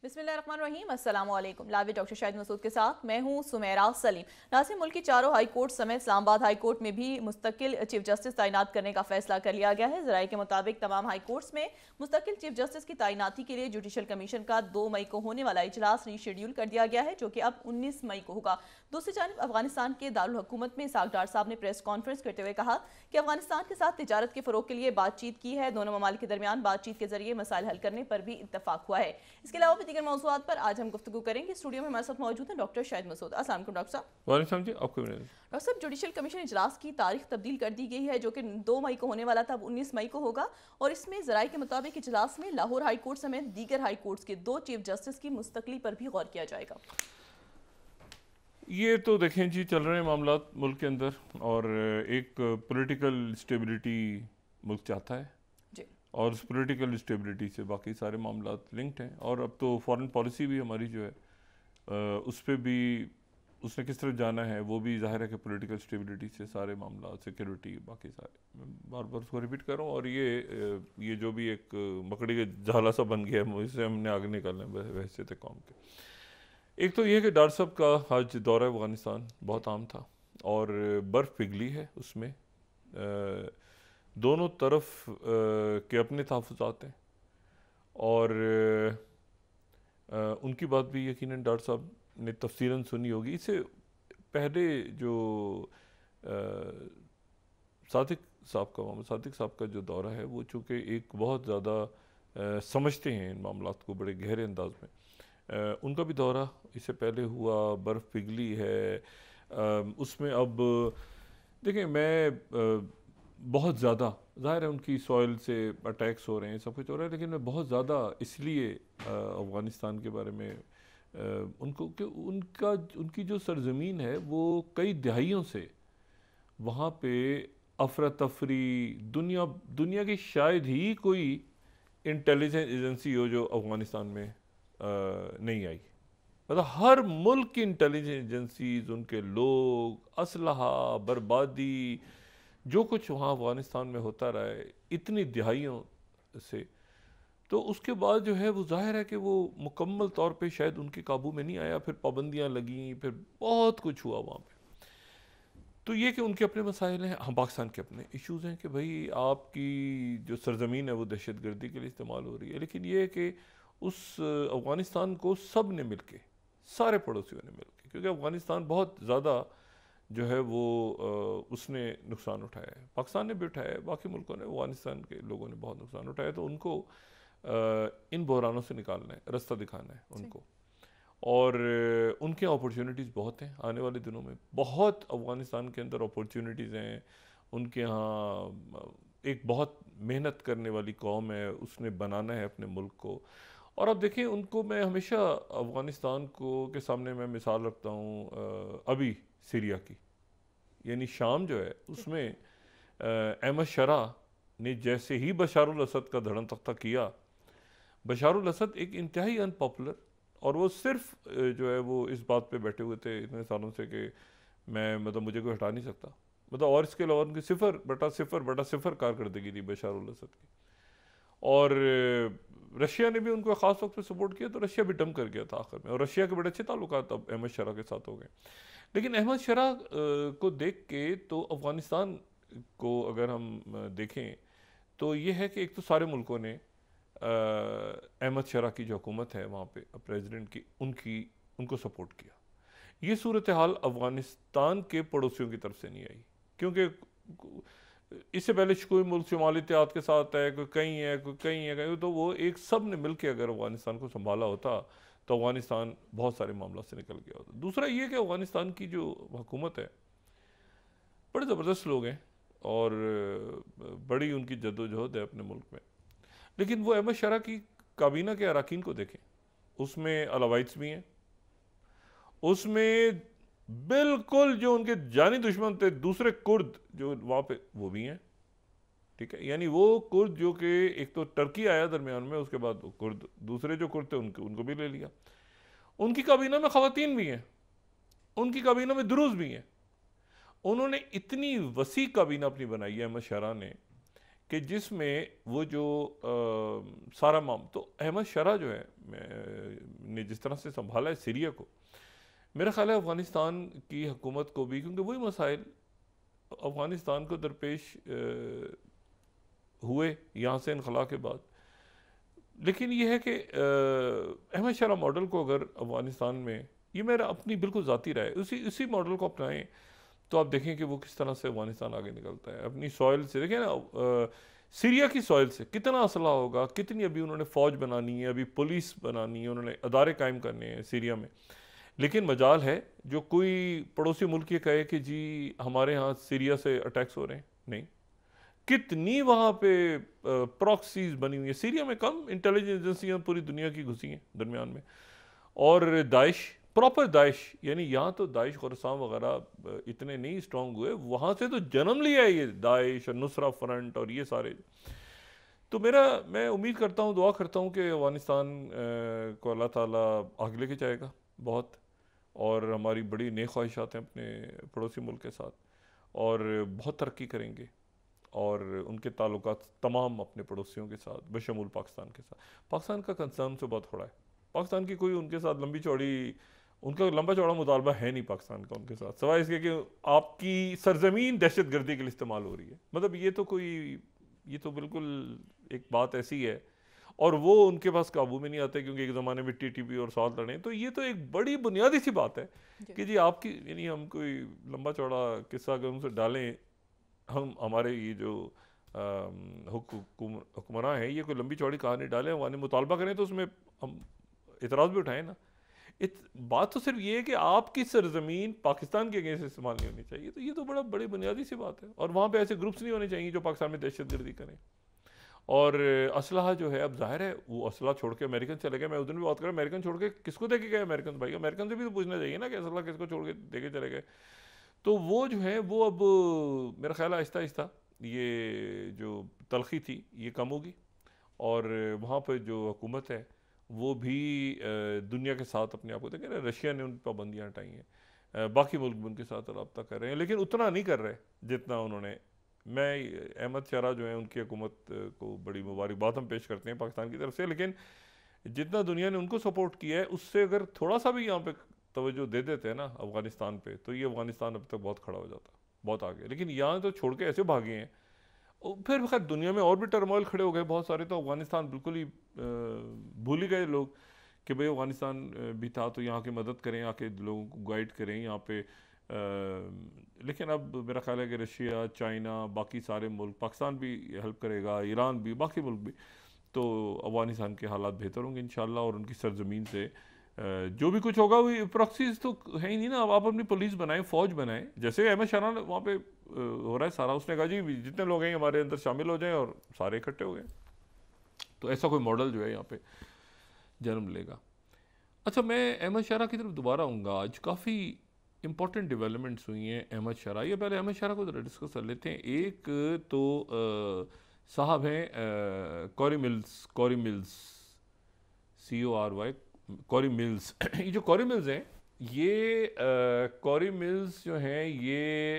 बिस्मिल्लाहिर्रहमानिर्रहीम, अस्सलामुअलैकुम। Live doctor Shahid Masood के साथ मैं हूं सुमेरा सलीम। नासिर, मुल्क की चारों हाई कोर्ट समेत इस्लामाबाद हाई कोर्ट में भी मुस्तकिल चीफ जस्टिस तैनात करने का फैसला कर लिया गया है। जराये के मुताबिक तमाम हाई कोर्ट्स में मुस्तकिल चीफ जस्टिस की तैनाती के लिए जुडिशल कमीशन का 2 मई को होने वाला इजलास रीशेड्यूल कर दिया गया है, जो कि अब 19 मई को होगा। दूसरी जानब अफगानिस्तान के दारुल हुकूमत में इसहाक डार साहब ने प्रेस कॉन्फ्रेंस करते हुए कहा कि अफगानिस्तान के साथ तिजारत के फ़रोग के लिए बातचीत की है। दोनों ममालिक के दरमियान बातचीत के जरिए मसाइल हल करने पर भी इत्तफाक हुआ है। इसके अलावा भी दीगर मौज़ूआत पर आज हम गुफ्तगू करेंगे। स्टूडियो में हमारे साथ मौजूद हैं डॉक्टर शाहिद मसूद। अस्सलाम वालेकुम डॉक्टर साहब। वालेकुम जी, आपको डॉक्टर साहब, जुडिशल कमीशन इजलास की तारीख तब्दील कर दी गई है, जो कि 2 मई को होने वाला था, अब 19 मई को होगा। और इसमें जराये के मुताबिक इजलास में लाहौर हाई कोर्ट समेत दीगर हाई कोर्ट्स के 2 चीफ जस्टिस की मुस्तकली पर भी गौर किया जाएगा। ये तो देखें जी, चल रहे हैं मामला मुल्क के अंदर, और एक पॉलिटिकल स्टेबिलिटी मुल्क चाहता है जी। और उस पॉलिटिकल स्टेबिलिटी से बाकी सारे मामला लिंक्ड हैं। और अब तो फॉरेन पॉलिसी भी हमारी जो है उस पर भी उसने किस तरफ जाना है, वो भी जाहिर है कि पॉलिटिकल स्टेबिलिटी से सारे मामला, सिक्योरिटी, बाकी सारे, मैं बार बार उसको रिपीट कर रहा हूँ। और ये जो भी एक मकड़ी का जाला सा बन गया है, इससे हमने आगे निकालना है वैसे थे कौम के। एक तो ये कि डॉक्टर साहब का आज दौरा अफगानिस्तान बहुत आम था, और बर्फ़ पिघली है उसमें। दोनों तरफ के अपने तहफ़्फ़ुज़ात हैं, और उनकी बात भी यकीनन डॉक्टर साहब ने तफसीलन सुनी होगी। इससे पहले जो सादिक साहब का मोहम्मद सादिक साहब का जो दौरा है, वो चूँकि एक बहुत ज़्यादा समझते हैं इन मामलात को बड़े गहरे अंदाज में, उनका भी दौरा इससे पहले हुआ, बर्फ़ पिघली है उसमें। अब देखिए, मैं बहुत ज़्यादा, ज़ाहिर है उनकी सॉइल से अटैक्स हो रहे हैं, सब कुछ हो रहा है, लेकिन मैं बहुत ज़्यादा इसलिए अफ़गानिस्तान के बारे में उनको कि उनकी जो सरज़मीन है वो कई दहाइयों से वहाँ पे अफरा तफरी, दुनिया की शायद ही कोई इंटेलिजेंस एजेंसी हो जो अफ़गानिस्तान में नहीं आई। मतलब हर मुल्क की इंटेलिजेंस एजेंसीज, उनके लोग, असलहा, बर्बादी, जो कुछ वहाँ अफ़गानिस्तान में होता रहा है इतनी दिहाइयों से, तो उसके बाद जो है वो जाहिर है कि वो मुकम्मल तौर पे शायद उनके काबू में नहीं आया। फिर पाबंदियाँ लगीं, फिर बहुत कुछ हुआ वहाँ पे। तो ये कि उनके अपने मसाइल हैं, हम पाकिस्तान के अपने इश्यूज़ हैं कि भाई आपकी जो सरज़मीन है वो दहशत गर्दी के लिए इस्तेमाल हो रही है। लेकिन ये है कि उस अफ़गानिस्तान को सब ने मिल के, सारे पड़ोसियों ने मिल के, क्योंकि अफ़गानिस्तान बहुत ज़्यादा जो है वो उसने नुकसान उठाया है, पाकिस्तान ने भी उठाया है, बाकी मुल्कों ने, अफ़गानिस्तान के लोगों ने बहुत नुकसान उठाया। तो उनको इन बहरानों से निकालना है, रास्ता दिखाना है उनको। और उनके अपॉर्चुनिटीज़ बहुत हैं आने वाले दिनों में, बहुत अफ़गानिस्तान के अंदर अपॉर्चुनिटीज़ हैं। उनके यहाँ एक बहुत मेहनत करने वाली कौम है, उसने बनाना है अपने मुल्क को। और अब देखिए, उनको मैं हमेशा अफ़गानिस्तान को के सामने मैं मिसाल रखता हूँ अभी सीरिया की, यानी शाम जो है उसमें अहमद शरा ने जैसे ही बशारुल असद का धड़न तख्ता किया, बशारुल असद एक इंतहाई अनपॉपुलर, और वो सिर्फ जो है वो इस बात पे बैठे हुए थे इतने सालों से कि मैं, मतलब मुझे कोई हटा नहीं सकता, मतलब, और इसके अलावा उनकी 0/0/0 कारकर्दगी थी बशारुल असद की। और रशिया ने भी उनको ख़ास वक्त पे सपोर्ट किया, तो रशिया भी डम कर गया था आखिर में, और रशिया के बड़े अच्छे ताल्लुकात अब अहमद शरा के साथ हो गए। लेकिन अहमद शरा को देख के तो अफ़गानिस्तान को अगर हम देखें तो ये है कि एक तो सारे मुल्कों ने अहमद शरा की जो हुकूमत है वहाँ पे प्रेसिडेंट की, उनको सपोर्ट किया। ये सूरत हाल अफ़गानिस्तान के पड़ोसियों की तरफ से नहीं आई, क्योंकि इससे पहले कोई मुल्क शुमाली इत्तेहाद के साथ है, कोई कहीं है, कोई कहीं है, कहीं, तो वो एक सब ने मिल के अगर अफ़गानिस्तान को संभाला होता तो अफ़गानिस्तान बहुत सारे मामलों से निकल गया होता। दूसरा ये कि अफ़गानिस्तान की जो हुकूमत है, बड़े ज़बरदस्त लोग हैं और बड़ी उनकी जद्दोजहद है अपने मुल्क में। लेकिन वो अहमद शरा की काबीना के अरकान को देखें, उसमें अलावाइट्स भी हैं, उसमें बिल्कुल जो उनके जानी दुश्मन थे दूसरे कुर्द जो वहाँ पे, वो भी हैं, ठीक है। यानी वो कुर्द जो कि एक तो टर्की आया दरमियान में, उसके बाद कुर्द, दूसरे जो कुर्द थे उनको भी ले लिया। उनकी काबीना में ख़वातीन भी हैं, उनकी काबीना में दुरूज़ भी हैं। उन्होंने इतनी वसी काबीना अपनी बनाई है अहमद शरा ने कि जिसमें वो जो सारा माम, तो अहमद शरा जो है, ने जिस तरह से संभाला है सीरिया को, मेरा ख्याल है अफ़गानिस्तान की हुकूमत को भी, क्योंकि वही मसाइल अफ़गानिस्तान को दरपेश हुए यहाँ से इनखला के बाद। लेकिन यह है कि अहमद शाह मॉडल को अगर अफ़गानिस्तान में, ये मेरा अपनी बिल्कुल ज़ाती राय, उसी मॉडल को अपनाएं तो आप देखें कि वो किस तरह से अफ़गानिस्तान आगे निकलता है। अपनी सॉइल से देखें ना, सीरिया की सॉइल से कितना असला होगा, कितनी अभी उन्होंने फ़ौज बनानी है, अभी पुलिस बनानी है, उन्होंने अदारे कायम करने हैं सीरिया में। लेकिन मजाल है जो कोई पड़ोसी मुल्क ये कहे कि जी हमारे यहाँ सीरिया से अटैक्स हो रहे हैं, नहीं। कितनी वहाँ पे प्रॉक्सीज बनी हुई है। सीरिया में कम इंटेलिजेंस एजेंसियाँ पूरी दुनिया की घुसी हैं दरमियान में। और दाइश, प्रॉपर दाइश, यानी यहाँ तो दाइश खुरसाम वगैरह इतने नहीं स्ट्रांग हुए, वहाँ से तो जन्म लिया है ये दाइश और नुसरा फ्रंट और ये सारे। तो मैं उम्मीद करता हूँ, दुआ करता हूँ कि अफ़गानिस्तान को अल्लाह ताला आगे लेके जाएगा बहुत, और हमारी बड़ी नेक ख्वाहिशात हैं अपने पड़ोसी मुल्क के साथ, और बहुत तरक्की करेंगे, और उनके ताल्लुकात तमाम अपने पड़ोसियों के साथ बशमूल पाकिस्तान के साथ। पाकिस्तान का कंसर्न से बहुत थोड़ा है, पाकिस्तान की कोई उनके साथ उनका लंबा चौड़ा मुतालबा है नहीं पाकिस्तान का उनके साथ, सवाए इसके कि आपकी सरजमीन दहशत गर्दी के लिए इस्तेमाल हो रही है। मतलब ये तो बिल्कुल एक बात ऐसी है, और वो उनके पास काबू में नहीं आते, क्योंकि एक ज़माने में टीटीपी और साथ लड़े। तो ये तो एक बड़ी बुनियादी सी बात है कि जी आपकी, यानी हम कोई लंबा चौड़ा किस्सा अगर उनसे डालें, हम हमारे ये जो हुक्मरान हैं ये कोई लंबी चौड़ी कहानी डालें, वाने मुतालबा करें, तो उसमें हम इतराज़ भी उठाएं ना। बात तो सिर्फ ये है कि आपकी सरजमीन पाकिस्तान के अगेंस्ट इस्तेमाल नहीं होनी चाहिए। तो ये तो बड़ी बुनियादी सी बात है, और वहाँ पे ऐसे ग्रुप्स नहीं होने चाहिए जो पाकिस्तान में दहशत गर्दी करें। और असलहा जो है, अब जाहिर है वो असला छोड़ के अमेरिकन चले गए। मैं उस दिन भी बात कर रहा, अमेरिकन छोड़ के किसको दे के गए अमेरिकन भाई? अमेरिकन से भी तो पूछना चाहिए ना कि असला किसको छोड़ के दे के चले गए। तो वो जो है वो अब मेरा ख्याल है आहिस्ता आहिस्ता ये जो तलखी थी ये कम होगी, और वहाँ पर जो हुकूमत है वो भी दुनिया के साथ अपने आप को, देखें ना रशिया ने उन पाबंदियाँ हटाई हैं, बाकी मुल्क भी उनके साथ रब्ता कर रहे हैं, लेकिन उतना नहीं कर रहे जितना उन्होंने। मैं अहमद शाह जो है उनकी हुकूमत को बड़ी मुबारकबाद हम पेश करते हैं पाकिस्तान की तरफ से, लेकिन जितना दुनिया ने उनको सपोर्ट किया है उससे अगर थोड़ा सा भी यहाँ पे तवज्जो दे देते हैं ना अफ़गानिस्तान पे, तो ये अफ़गानिस्तान अब तक बहुत खड़ा हो जाता, बहुत आगे। लेकिन यहाँ तो छोड़ के ऐसे भागे हैं, फिर खैर दुनिया में और भी टर्मोइल खड़े हो गए बहुत सारे, तो अफ़गानिस्तान बिल्कुल ही भूल ही गए लोग कि भाई अफ़गानिस्तान भी था, तो यहाँ की मदद करें, आके लोगों को गाइड करें यहाँ पे। लेकिन अब मेरा ख्याल है कि रशिया, चाइना, बाकी सारे मुल्क, पाकिस्तान भी हेल्प करेगा, ईरान भी, बाकी मुल्क भी, तो अफ़गानिस्तान के हालात बेहतर होंगे इंशाल्लाह। और उनकी सरजमीन से जो भी कुछ होगा, वो प्रॉक्सीज तो है ही नहीं ना। अब आप अपनी पुलिस बनाएं, फ़ौज बनाएं, जैसे अहमद शाह वहाँ पे हो रहा है सारा। उसने कहा जी जितने लोग हैं हमारे अंदर शामिल हो जाएं, और सारे इकट्ठे हो गए। तो ऐसा कोई मॉडल जो है यहाँ पे जन्म लेगा। अच्छा, मैं अहमद शाह की तरफ दोबारा आऊँगा। आज काफ़ी इंपॉर्टेंट डेवलपमेंट्स हुई हैं अहमद शाह। ये पहले अहमद शाह को ज़रा डिस्कस कर लेते हैं। एक तो साहब हैं Carry mills CORY, Carry mills. ये जो कॉरी मिल्स हैं, ये कॉरी मिल्स जो हैं ये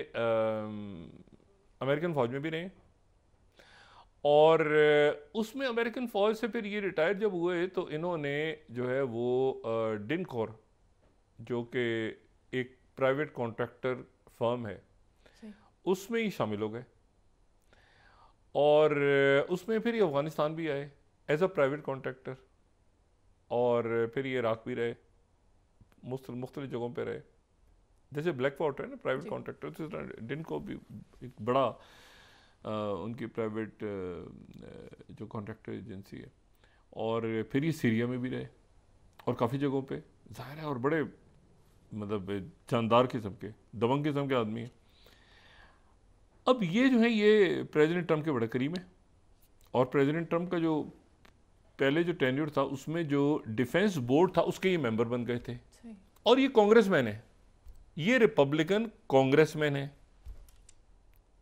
अमेरिकन फ़ौज में भी रहे, और उसमें अमेरिकन फ़ौज से फिर ये रिटायर जब हुए तो इन्होंने जो है वो डिनकोर, जो कि एक प्राइवेट कॉन्ट्रैक्टर फर्म है, उसमें ही शामिल हो गए, और उसमें फिर ये अफ़गानिस्तान भी आए एज अ प्राइवेट कॉन्ट्रैक्टर, और फिर ये इराक भी रहे, मुख्तलिफ जगहों पे रहे। जैसे ब्लैक वाटर है ना प्राइवेट कॉन्ट्रैक्टर, तो डिनको भी एक बड़ा उनकी प्राइवेट जो कॉन्ट्रैक्टर एजेंसी है। और फिर ये सीरिया में भी रहे, और काफ़ी जगहों पे ज़ाहिर है, और बड़े मतलब जानदार किस्म के, दबंग किस्म के आदमी हैं। अब ये जो है ये प्रेसिडेंट ट्रम्प के बड़े करीब हैं, और प्रेसिडेंट ट्रम्प का जो पहले जो टेन्योर था उसमें जो डिफेंस बोर्ड था उसके ये मेंबर बन गए थे, और ये कांग्रेसमैन है, ये रिपब्लिकन कांग्रेसमैन है।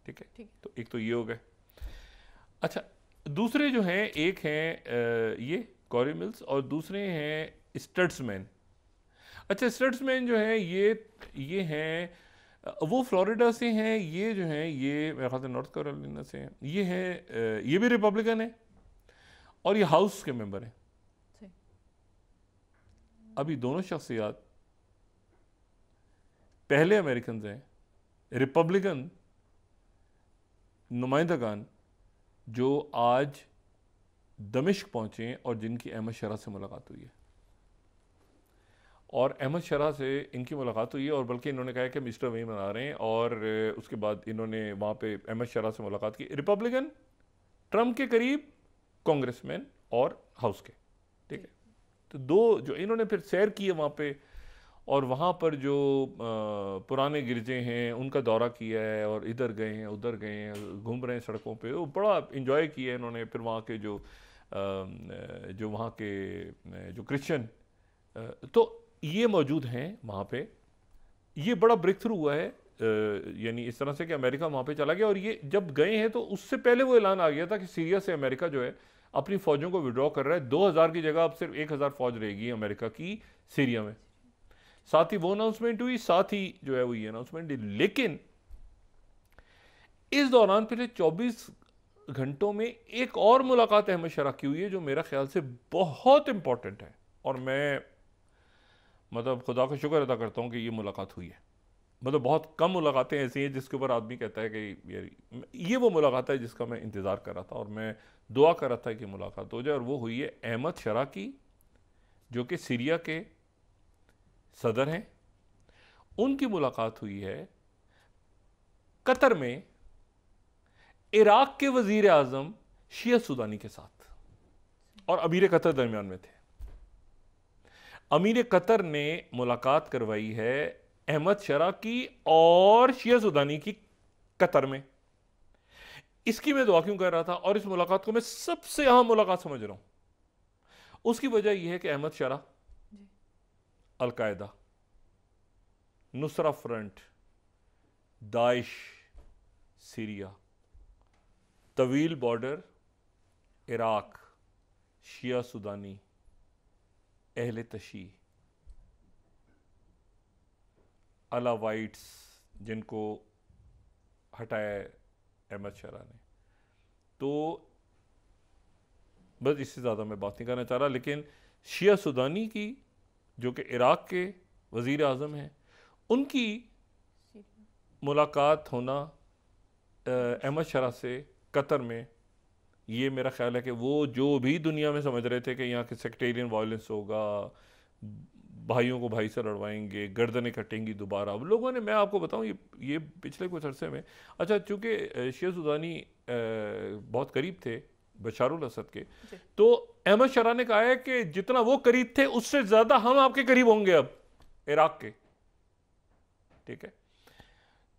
ठीक है, तो एक तो ये हो गए। अच्छा, दूसरे जो हैं, एक हैं ये कॉरी मिल्स, और दूसरे हैं स्टड्समैन। अच्छा, स्टड्समैन जो हैं ये हैं वो फ्लोरिडा से हैं, ये जो हैं ये मेरे ख्याल से नॉर्थ कैरोलिना से हैं। ये हैं ये भी रिपब्लिकन है, और ये हाउस के मेंबर हैं। अभी दोनों शख्सियात पहले अमेरिकन हैं, रिपब्लिकन नुमाइंदगान जो आज दमिश्क पहुंचे हैं और जिनकी अहमद शरा से मुलाकात हुई है। और अहमद शरा से इनकी मुलाकात हुई है और बल्कि इन्होंने कहा कि मिस्टर वही मना रहे हैं। और उसके बाद इन्होंने वहाँ पे अहमद शरा से मुलाकात की, रिपब्लिकन, ट्रम्प के करीब कांग्रेसमैन और हाउस के, ठीक है। तो दो जो इन्होंने फिर सैर की है वहाँ पे, और वहाँ पर जो पुराने गिरजे हैं उनका दौरा किया है, और इधर गए हैं उधर गए हैं, घूम रहे हैं सड़कों पे, वो बड़ा इन्जॉय किया है इन्होंने। फिर वहाँ के जो वहाँ के जो क्रिश्चियन तो ये मौजूद हैं वहाँ पे। ये बड़ा ब्रेक थ्रू हुआ है, यानी इस तरह से कि अमेरिका वहाँ पे चला गया। और ये जब गए हैं तो उससे पहले वो ऐलान आ गया था कि सीरिया से अमेरिका जो है अपनी फ़ौजों को विड्रॉ कर रहा है। 2000 की जगह अब सिर्फ 1000 फ़ौज रहेगी अमेरिका की सीरिया में। साथ ही वो अनाउंसमेंट हुई, साथ ही जो है वो ये अनाउंसमेंट हुई। लेकिन इस दौरान पिछले 24 घंटों में एक और मुलाकात अहमद शरा की हुई है जो मेरा ख्याल से बहुत इंपॉर्टेंट है। और मैं मतलब खुदा का शुक्र अदा करता हूँ कि ये मुलाकात हुई है। मतलब बहुत कम मुलाकातें ऐसी हैं जिसके ऊपर आदमी कहता है कि ये वो मुलाकात है जिसका मैं इंतज़ार कर रहा था और मैं दुआ कर रहा था कि मुलाकात हो जाए। और वो हुई है अहमद शरा की, जो कि सीरिया के सदर हैं। उनकी मुलाकात हुई है कतर में इराक के वजीर आज़म शिया सुदानी के साथ, और अमीर कतर दरमियान में थे। अमीर कतर ने मुलाकात करवाई है अहमद शरा की और शिया सुदानी की कतर में। इसकी मैं दुआ क्यों कर रहा था और इस मुलाकात को मैं सबसे अहम मुलाकात समझ रहा हूं, उसकी वजह यह है कि Ahmed Sharaa al-Qaeda, Nusra Front, Daesh, Syria, तवील बॉर्डर, इराक, शिया सुदानी, अहले तशी, अलावाइट्स जिनको हटाया अहमद शरा ने। तो बस इससे ज़्यादा मैं बात नहीं करना चाह रहा। लेकिन शिया सुदानी की जो कि इराक के वज़ीर आज़म हैं, उनकी मुलाकात होना अहमद शरा से कतर में, ये मेरा ख्याल है कि वो जो भी दुनिया में समझ रहे थे कि यहाँ के सेक्टेरियन वायलेंस होगा, भाइयों को भाई से लड़वाएंगे, गर्दनें कटेंगी दोबारा, अब लोगों ने, मैं आपको बताऊं, ये पिछले कुछ अरसे में, अच्छा चूँकि शिया सुदानी बहुत करीब थे बशारुल असद के, तो अहमद शरा ने कहा है कि जितना वो करीब थे उससे ज़्यादा हम आपके करीब होंगे अब इराक के, ठीक है।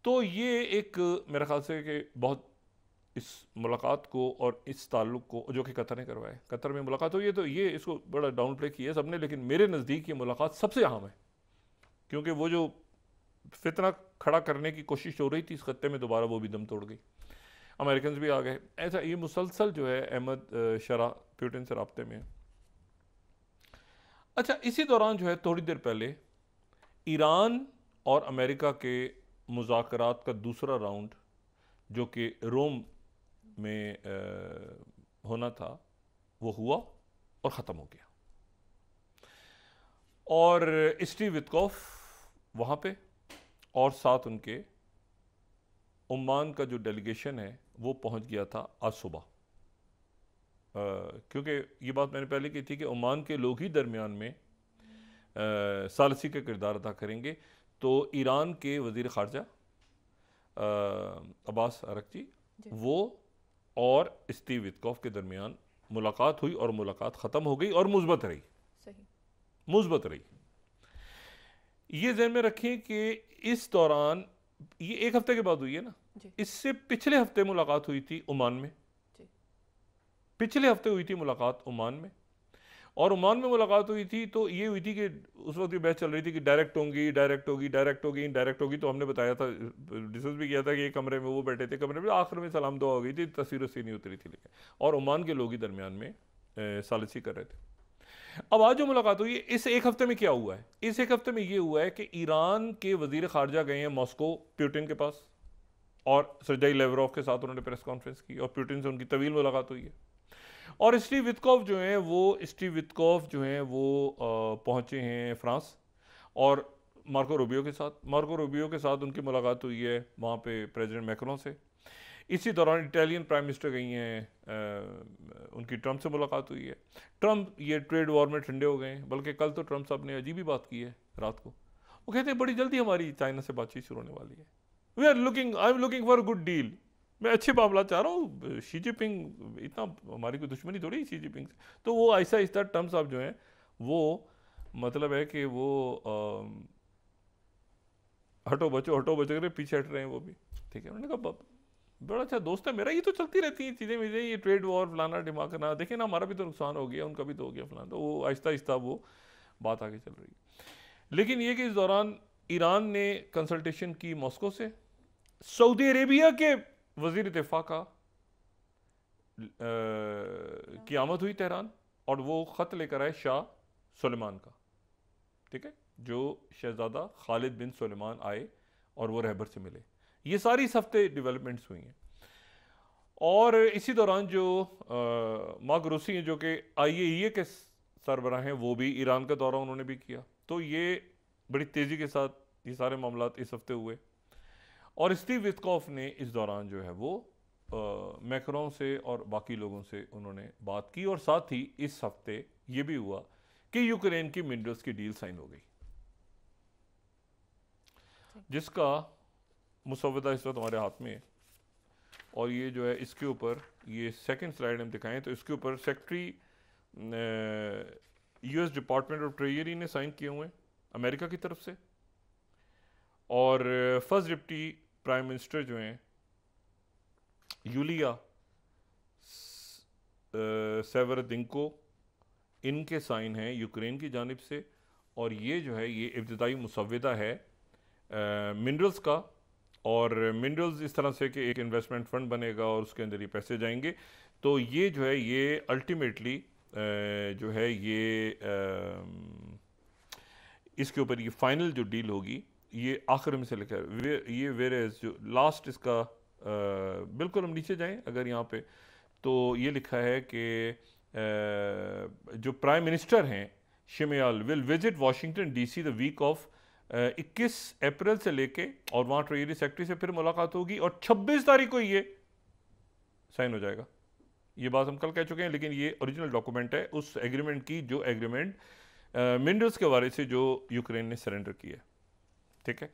तो ये एक मेरे ख्याल से कि बहुत इस मुलाकात को और इस ताल्लुक़ को जो कि कतर ने करवाया, कतर में मुलाकात हुई है, तो ये इसको बड़ा डाउन प्ले किया है सबने। लेकिन मेरे नज़दीक ये मुलाकात सबसे अहम है, क्योंकि वो जो फितना खड़ा करने की कोशिश हो रही थी इस खत्ते में, दोबारा वो भी दम तोड़ गई, अमेरिकन भी आ गए। ऐसा ये मुसलसल जो है अहमद शरा पुतिन से राब्ते में। अच्छा, इसी दौरान जो है थोड़ी देर पहले ईरान और अमेरिका के मुज़ाकरात का दूसरा राउंड जो कि रोम में होना था, वो हुआ और ख़त्म हो गया। और स्टीव विटकॉफ वहाँ पे, और साथ उनके ओमान का जो डेलीगेशन है वो पहुँच गया था आज सुबह। क्योंकि ये बात मैंने पहले की थी कि ओमान के लोग ही दरमियान में सालसी का किरदार अदा करेंगे। तो ईरान के वज़ीर ख़ारजा अब्बास अरक्ची, वो और स्टीव विटकॉफ के दरमियान मुलाकात हुई और मुलाकात ख़त्म हो गई और मुस्बत रही, मुस्बत रही। ये ज़हन में रखें कि इस दौरान, ये एक हफ्ते के बाद हुई है ना, इससे पिछले हफ्ते मुलाकात हुई थी ओमान में, पिछले हफ्ते हुई थी मुलाकात ओमान में। और ओमान में मुलाकात हुई थी तो ये हुई थी कि उस वक्त ये बहस चल रही थी कि डायरेक्ट होंगी, डायरेक्ट होगी, डायरेक्ट होगी, इनडायरेक्ट होगी। तो हमने बताया था, डिस्कस भी किया था कि एक कमरे में वो बैठे थे, कमरे में आखिर में सलाम दुआ हो गई थी, तस्वीर उससे नहीं उतरी थी। लेकिन और ओमान के लोग ही दरमियान में सालिसी कर रहे थे। अब आज जो मुलाकात हुई है, इस एक हफ्ते में क्या हुआ है? इस एक हफ्ते में ये हुआ है कि ईरान के वजीर खारजा गए हैं मॉस्को पुतिन के पास, और सर्जेई लेवरोव के साथ उन्होंने प्रेस कॉन्फ्रेंस की और पुतिन से उनकी तवील मुलाकात हुई है। और स्टीव वित्कॉफ जो हैं वो पहुंचे हैं फ्रांस, और मार्को रूबियो के साथ उनकी मुलाकात हुई है वहाँ पे प्रेसिडेंट मैक्रोन से। इसी दौरान इटालियन प्राइम मिनिस्टर गई हैं, उनकी ट्रंप से मुलाकात हुई है। ट्रंप ये ट्रेड वॉर में ठंडे हो गए हैं, बल्कि कल तो ट्रंप साहब ने अजीब ही बात की है रात को। वो कहते हैं बड़ी जल्दी हमारी चाइना से बातचीत शुरू होने वाली है, I am looking for good deal. मैं अच्छे मामला चाह रहा हूँ, शी जिनपिंग इतना हमारी कोई दुश्मनी थोड़ी है शी जिनपिंग से। तो वो ऐसा आहिस्ता ट्रंप साहब जो हैं वो मतलब है कि वो हटो बचो कर पीछे हट रहे हैं वो भी, ठीक है। उन्होंने कहा बड़ा अच्छा दोस्त है मेरा, ये तो चलती रहती हैं चीज़ें मुझे, ये ट्रेड वॉर फलाना ढिमाकना, देखिए ना हमारा भी तो नुकसान हो गया, उनका भी तो हो गया फलाना। तो वो आहिस्ता आहिस्ता वो बात आगे चल रही है। लेकिन ये कि इस दौरान ईरान ने कंसल्टेशन की मॉस्को से, सऊदी अरेबिया के वजीर दिफा का की आमद हुई तेहरान, और वो ख़त लेकर आए शाह सुलेमान का, ठीक है, जो शहजादा खालिद बिन सुलेमान आए और वो रहबर से मिले। ये सारी इस हफ्ते डेवलपमेंट्स हुई हैं। और इसी दौरान जो मार्क रूसी हैं जो कि IAEA के सरबराह हैं, वो भी ईरान का दौरा उन्होंने भी किया। तो ये बड़ी तेज़ी के साथ ये सारे मामला इस हफ्ते हुए। और स्टीव वित्कॉफ ने इस दौरान जो है वो मैक्रोन से और बाकी लोगों से उन्होंने बात की, और साथ ही इस हफ्ते ये भी हुआ कि यूक्रेन की मिनरल्स की डील साइन हो गई, जिसका मुसव्वदा इस वक्त हमारे हाथ में है। और ये जो है इसके ऊपर ये सेकंड स्लाइड हम दिखाएं तो इसके ऊपर secretary US department of treasury ने साइन किए हुए हैं अमेरिका की तरफ से, और फर्स्ट डिप्टी प्राइम मिनिस्टर जो हैं यूलिया सेवरदिंको, इनके साइन हैं यूक्रेन की जानिब से। और ये जो है ये इब्तिदाई मुसव्वदा है मिनरल्स का, और मिनरल्स इस तरह से कि एक इन्वेस्टमेंट फ़ंड बनेगा और उसके अंदर ये पैसे जाएंगे। तो ये जो है ये अल्टीमेटली जो है ये इसके ऊपर ये फाइनल जो डील होगी ये आखिर में से लिखा है ये वेरेज जो लास्ट इसका बिल्कुल हम नीचे जाएं अगर यहाँ पे तो ये लिखा है कि जो प्राइम मिनिस्टर हैं Shmyhal will visit Washington DC the week of 21 April से लेके, और वहाँ ट्रेजरी सेक्रेटरी से फिर मुलाकात होगी और 26 तारीख को ये साइन हो जाएगा। ये बात हम कल कह चुके हैं, लेकिन ये ओरिजिनल डॉक्यूमेंट है उस एग्रीमेंट की जो एग्रीमेंट मिनरल्स के बारे से जो यूक्रेन ने सरेंडर किया है, ठीक है।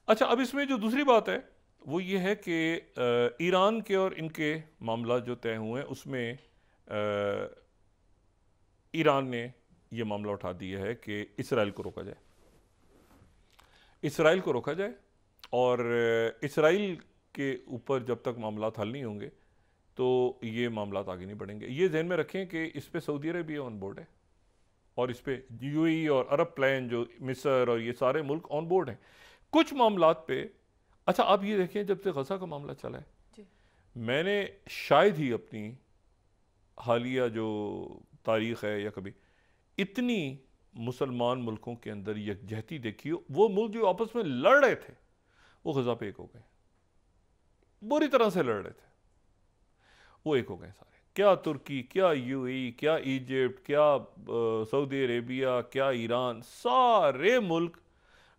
अच्छा, अब इसमें जो दूसरी बात है वो ये है कि ईरान के और इनके मामला जो तय हुए हैं उसमें ईरान ने ये मामला उठा दिया है कि इसराइल को रोका जाए, इसराइल को रोका जाए, और इसराइल के ऊपर जब तक मामलात हल नहीं होंगे तो ये मामलात आगे नहीं बढ़ेंगे। ये ध्यान में रखें कि इस पे सऊदी अरबिया ऑन बोर्ड है, और इस पे UAE और अरब प्लान जो मिस्र और ये सारे मुल्क ऑन बोर्ड हैं कुछ मामलात पे। अच्छा, आप ये देखें जब से गजा का मामला चला है जी। मैंने शायद ही अपनी हालिया जो तारीख़ है या कभी इतनी मुसलमान मुल्कों के अंदर यकजहती देखी हो। वो मुल्क जो आपस में लड़ रहे थे वो गजा पे एक हो गए, बुरी तरह से लड़ रहे थे, वो एक हो गए सारे। क्या तुर्की, क्या UAE, क्या इजिप्ट, क्या सऊदी अरेबिया, क्या ईरान, सारे मुल्क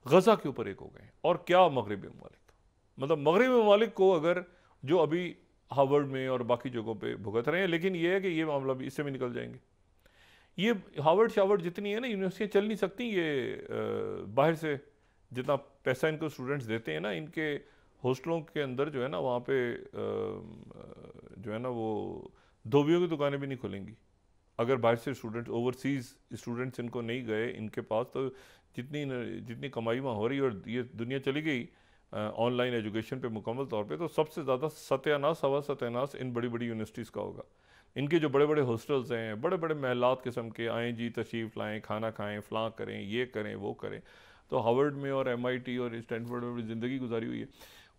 गजा के ऊपर एक हो गए। और क्या मगरबी ममालिक, मतलब मगरबी ममालिक को अगर जो अभी हार्वर्ड में और बाकी जगहों पे भुगत रहे हैं, लेकिन ये है कि ये मामला भी इससे भी निकल जाएंगे। ये हार्वर्ड जितनी है ना यूनिवर्सिटियाँ चल नहीं सकती, ये बाहर से जितना पैसा इनको स्टूडेंट्स देते हैं ना, इनके हॉस्टलों के अंदर जो है ना वहाँ पे जो है ना वो धोबियों की दुकानें भी नहीं खुलेंगी अगर बाहर से स्टूडेंट्स, ओवरसीज़ स्टूडेंट्स इनको नहीं गए इनके पास। तो जितनी कमाई वहाँ हो रही है और ये दुनिया चली गई ऑनलाइन एजुकेशन पे मुकम्मल तौर पे, तो सबसे ज़्यादा सत्यानाश हवा सत्यानाश इन बड़ी बड़ी यूनिवर्सिटीज़ का होगा। इनके जो बड़े बड़े हॉस्टल्स हैं, बड़े बड़े महलात किस्म के, आएँ जी तशरीफ़ लाएँ, खाना खाएँ, फ़लाँ करें, ये करें वो करें। तो हार्वर्ड में और MIT और स्टैनफोर्ड में ज़िंदगी गुजारी हुई है,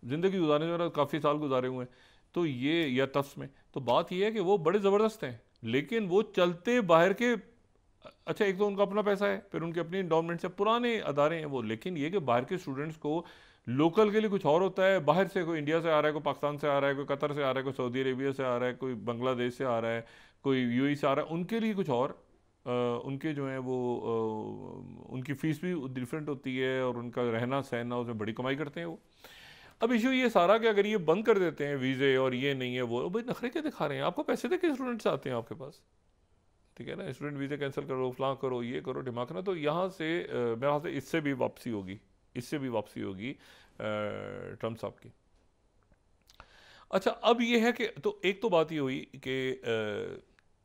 ज़िंदगी गुजारने वाला काफ़ी साल गुजारे हुए हैं। तो ये या तफ्स में तो बात ये है कि वो बड़े ज़बरदस्त हैं, लेकिन वो चलते बाहर के, अच्छा एक तो उनका अपना पैसा है, फिर उनके अपनी इंडोमेंट से पुराने अदारे हैं वो, लेकिन ये कि बाहर के स्टूडेंट्स को लोकल के लिए कुछ और होता है, बाहर से कोई इंडिया से आ रहा है, कोई पाकिस्तान से आ रहा है, कोई कतर से आ रहा है, कोई सऊदी अरेबिया से आ रहा है, कोई बांग्लादेश से आ रहा है, कोई यूएई से आ रहा है, उनके लिए कुछ और उनके जो हैं वो उनकी फ़ीस भी डिफरेंट होती है और उनका रहना सहना उसमें बड़ी कमाई करते हैं वो। अब इशू ये सारा कि अगर ये बंद कर देते हैं वीज़े और ये नहीं है वो, भाई नखरे क्या दिखा रहे हैं? आपको पैसे दे के स्टूडेंट्स आते हैं आपके पास, ठीक है ना? स्टूडेंट वीज़े कैंसिल करो, फलां करो, ये करो, ढिमाक ना, तो यहाँ से मेरे ख्याल से इससे भी वापसी होगी, इससे भी वापसी होगी ट्रम्प साहब की। अच्छा, अब ये है कि तो एक तो बात ये हुई कि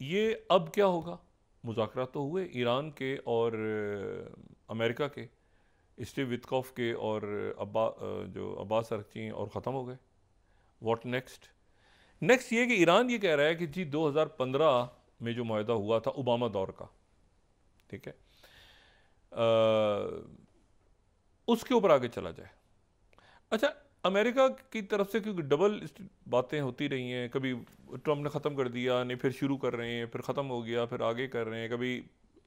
ये अब क्या होगा? मुज़ाकरात तो हुए ईरान के और अमेरिका के, स्टीव वित्कॉफ के और जो अब्बास अरगची और ख़त्म हो गए। What next? नेक्स्ट ये कि ईरान ये कह रहा है कि जी 2015 में जो मुआहदा हुआ था ओबामा दौर का, ठीक है, उसके ऊपर आगे चला जाए। अच्छा, अमेरिका की तरफ से क्योंकि डबल बातें होती रही हैं, कभी ट्रम्प ने ख़त्म कर दिया, नहीं फिर शुरू कर रहे हैं, फिर ख़त्म हो गया, फिर आगे कर रहे हैं, कभी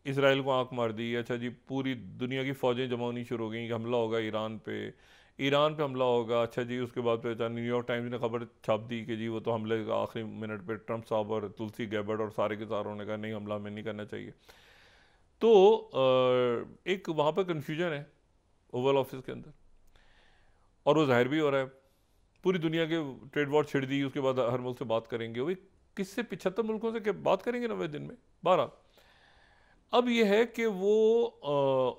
इसराइल को आंख मार दी, अच्छा जी पूरी दुनिया की फ़ौजें जमा होनी शुरू हो गई कि हमला होगा ईरान पे हमला होगा, अच्छा जी उसके बाद फिर न्यूयॉर्क टाइम्स ने खबर छाप दी कि जी वो तो हमले का आखिरी मिनट पे ट्रम्प साहब और तुलसी गैबर्ड और सारे के सारों ने कहा नहीं, हमला हमें नहीं करना चाहिए। तो एक वहाँ पर कन्फ्यूजन है ओवल ऑफिस के अंदर, और वो जाहिर भी हो रहा है। पूरी दुनिया के ट्रेड वॉर छिड़ दी, उसके बाद हर मुल्क से बात करेंगे, वही किससे 75 मुल्कों से क्या बात करेंगे 90 दिन में 12। अब ये है कि वो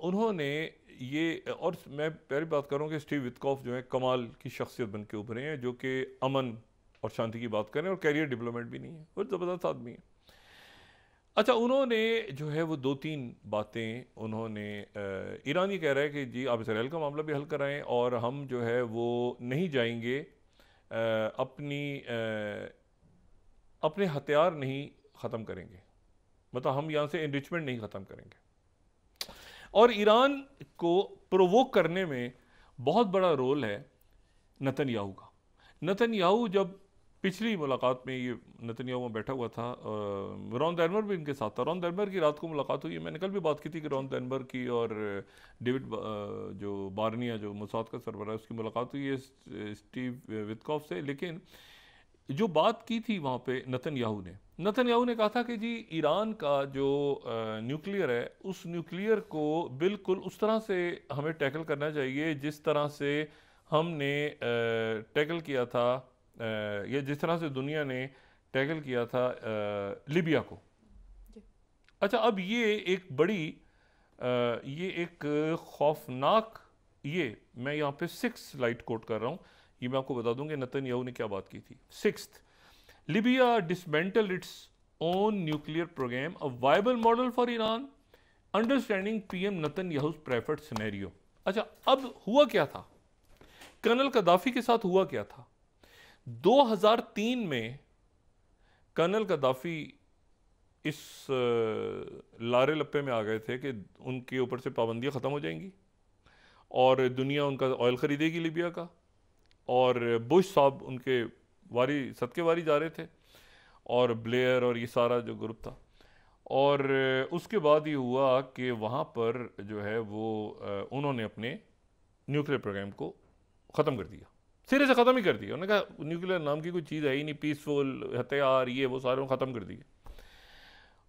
उन्होंने ये, और मैं पहली बात करूँ कि स्टीव वित्कॉफ जो है कमाल की शख्सियत बन के उभरे हैं, जो कि अमन और शांति की बात करें और कैरियर डिप्लोमेट भी नहीं है, वो ज़बरदस्त आदमी है। अच्छा, उन्होंने जो है वो 2-3 बातें उन्होंने ईरान ये कह रहा है कि जी आप इसराइल का मामला भी हल कराएं और हम जो है वो नहीं जाएंगे, अपने हथियार नहीं ख़त्म करेंगे, मतलब हम यहाँ से इनरिचमेंट नहीं ख़त्म करेंगे। और ईरान को प्रोवोक करने में बहुत बड़ा रोल है नेतन्याहू का। नेतन्याहू जब पिछली मुलाकात में, ये नेतन्याहू में बैठा हुआ था, रॉन डैनवर भी इनके साथ था, रॉन डैनवर की रात को मुलाकात हुई है, मैंने कल भी बात की थी कि रॉन डैनवर की और डेविड जो बार्निया जो मोसाद का सरबराह है उसकी मुलाकात हुई है स्टीव वित्कॉफ से। लेकिन जो बात की थी वहाँ पे नेतन्याहू ने कहा था कि जी ईरान का जो न्यूक्लियर है, उस न्यूक्लियर को बिल्कुल उस तरह से हमें टैकल करना चाहिए जिस तरह से हमने टैकल किया था, या जिस तरह से दुनिया ने टैकल किया था लीबिया को। अच्छा, अब ये एक बड़ी ये एक खौफनाक, ये मैं यहाँ पे 6 स्लाइड कोट कर रहा हूँ, ये मैं आपको बता दूंगा नेतन्याहू ने क्या बात की थी। 6th, Libya dismantled its own nuclear program, a viable model for Iran, understanding PM Netanyahu's preferred scenario। अच्छा, अब हुआ क्या था, कर्नल कदाफी के साथ हुआ क्या था? 2003 में कर्नल कदाफी इस लारे लप्पे में आ गए थे कि उनके ऊपर से पाबंदियां ख़त्म हो जाएंगी और दुनिया उनका ऑयल ख़रीदेगी लीबिया का, और बुश साहब उनके सदके वारी जा रहे थे, और ब्लेयर और ये सारा जो ग्रुप था। और उसके बाद ये हुआ कि वहाँ पर जो है वो उन्होंने अपने न्यूक्लियर प्रोग्राम को ख़त्म कर दिया, सिरे से ख़त्म ही कर दिया। उन्होंने कहा न्यूक्लियर नाम की कोई चीज़ है ही नहीं, पीसफुल हथियार ये वो सारे ख़त्म कर दिए।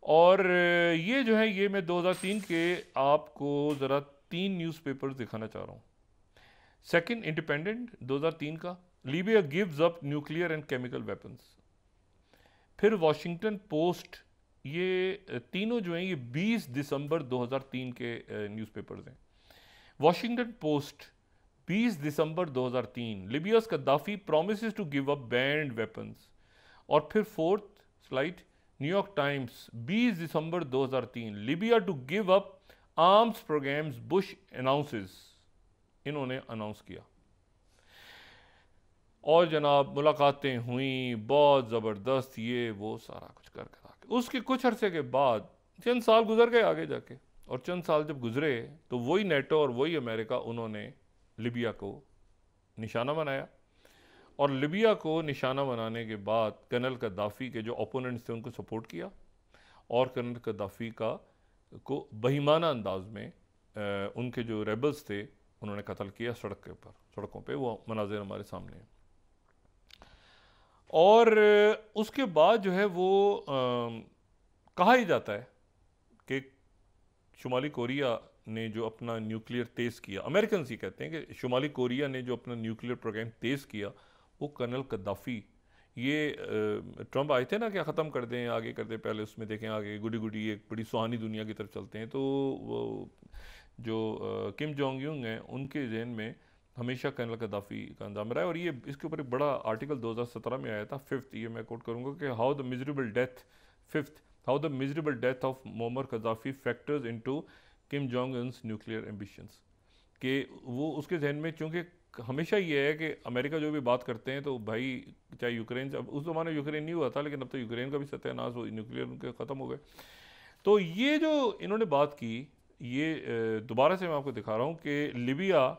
और ये जो है ये मैं 2003 के आपको ज़रा 3 न्यूज़पेपर्स दिखाना चाह रहा हूँ। सेकंड, इंडिपेंडेंट 2003 का, Libya gives up nuclear and chemical weapons. फिर वॉशिंगटन पोस्ट, ये तीनों जो हैं ये 20 दिसंबर 2003 के न्यूज़पेपर्स हैं। वॉशिंगटन पोस्ट 20 दिसंबर 2003, Libya's Gaddafi promises to give up banned weapons. और फिर 4th स्लाइड, न्यूयॉर्क टाइम्स 20 दिसंबर 2003, Libya to give up arms programmes Bush announces, इन्होंने अनाउंस किया। और जनाब मुलाकातें हुई बहुत ज़बरदस्त, ये वो सारा कुछ कर कर उसके कुछ अरसे के बाद चंद साल गुजर गए आगे जाके, और चंद साल जब गुजरे तो वही नेटो और वही अमेरिका उन्होंने लिबिया को निशाना बनाया। और लिबिया को निशाना बनाने के बाद कर्नल कद्दाफी के जो ओपोनेंट्स थे उनको सपोर्ट किया, और कर्नल कद्दाफी को बहिमाना अंदाज में उनके जो रेबल्स थे उन्होंने कत्ल किया सड़कों पे, वो मनाज़िर हमारे सामने हैं। और उसके बाद जो है वो कहा ही जाता है कि शुमाली कोरिया ने जो अपना न्यूक्लियर तेज़ किया, अमेरिकन ही कहते हैं कि शुमाली कोरिया ने जो अपना न्यूक्लियर प्रोग्राम तेज़ किया, वो कर्नल कद्दाफ़ी, ये ट्रंप आए थे ना कि ख़त्म कर दें, आगे कर दें, पहले उसमें देखें आगे गुडी गुडी एक बड़ी सुहानी दुनिया की तरफ चलते हैं, तो वो जो किम जोंग यूंग हैं उनके जहन में हमेशा कर्नल कद्दाफ़ी का अंजाम रहा है। और ये इसके ऊपर एक बड़ा आर्टिकल 2017 में आया था, 5th, ये मैं कोट करूँगा कि how the miserable death, 5th, how the miserable death of Moammar Gaddafi factors into Kim Jong Un's nuclear ambitions, कि वो उसके जहन में, चूँकि हमेशा ये है कि अमेरिका जो भी बात करते हैं तो भाई चाहे यूक्रेन से, अब उस ज़माने में यूक्रेन नहीं हुआ था लेकिन अब तो यूक्रेन का भी सत्यानाश हो, न्यूक्लियर उनके ख़त्म हो गए। तो ये जो इन्होंने बात की, ये दोबारा से मैं आपको दिखा रहा हूँ कि लिबिया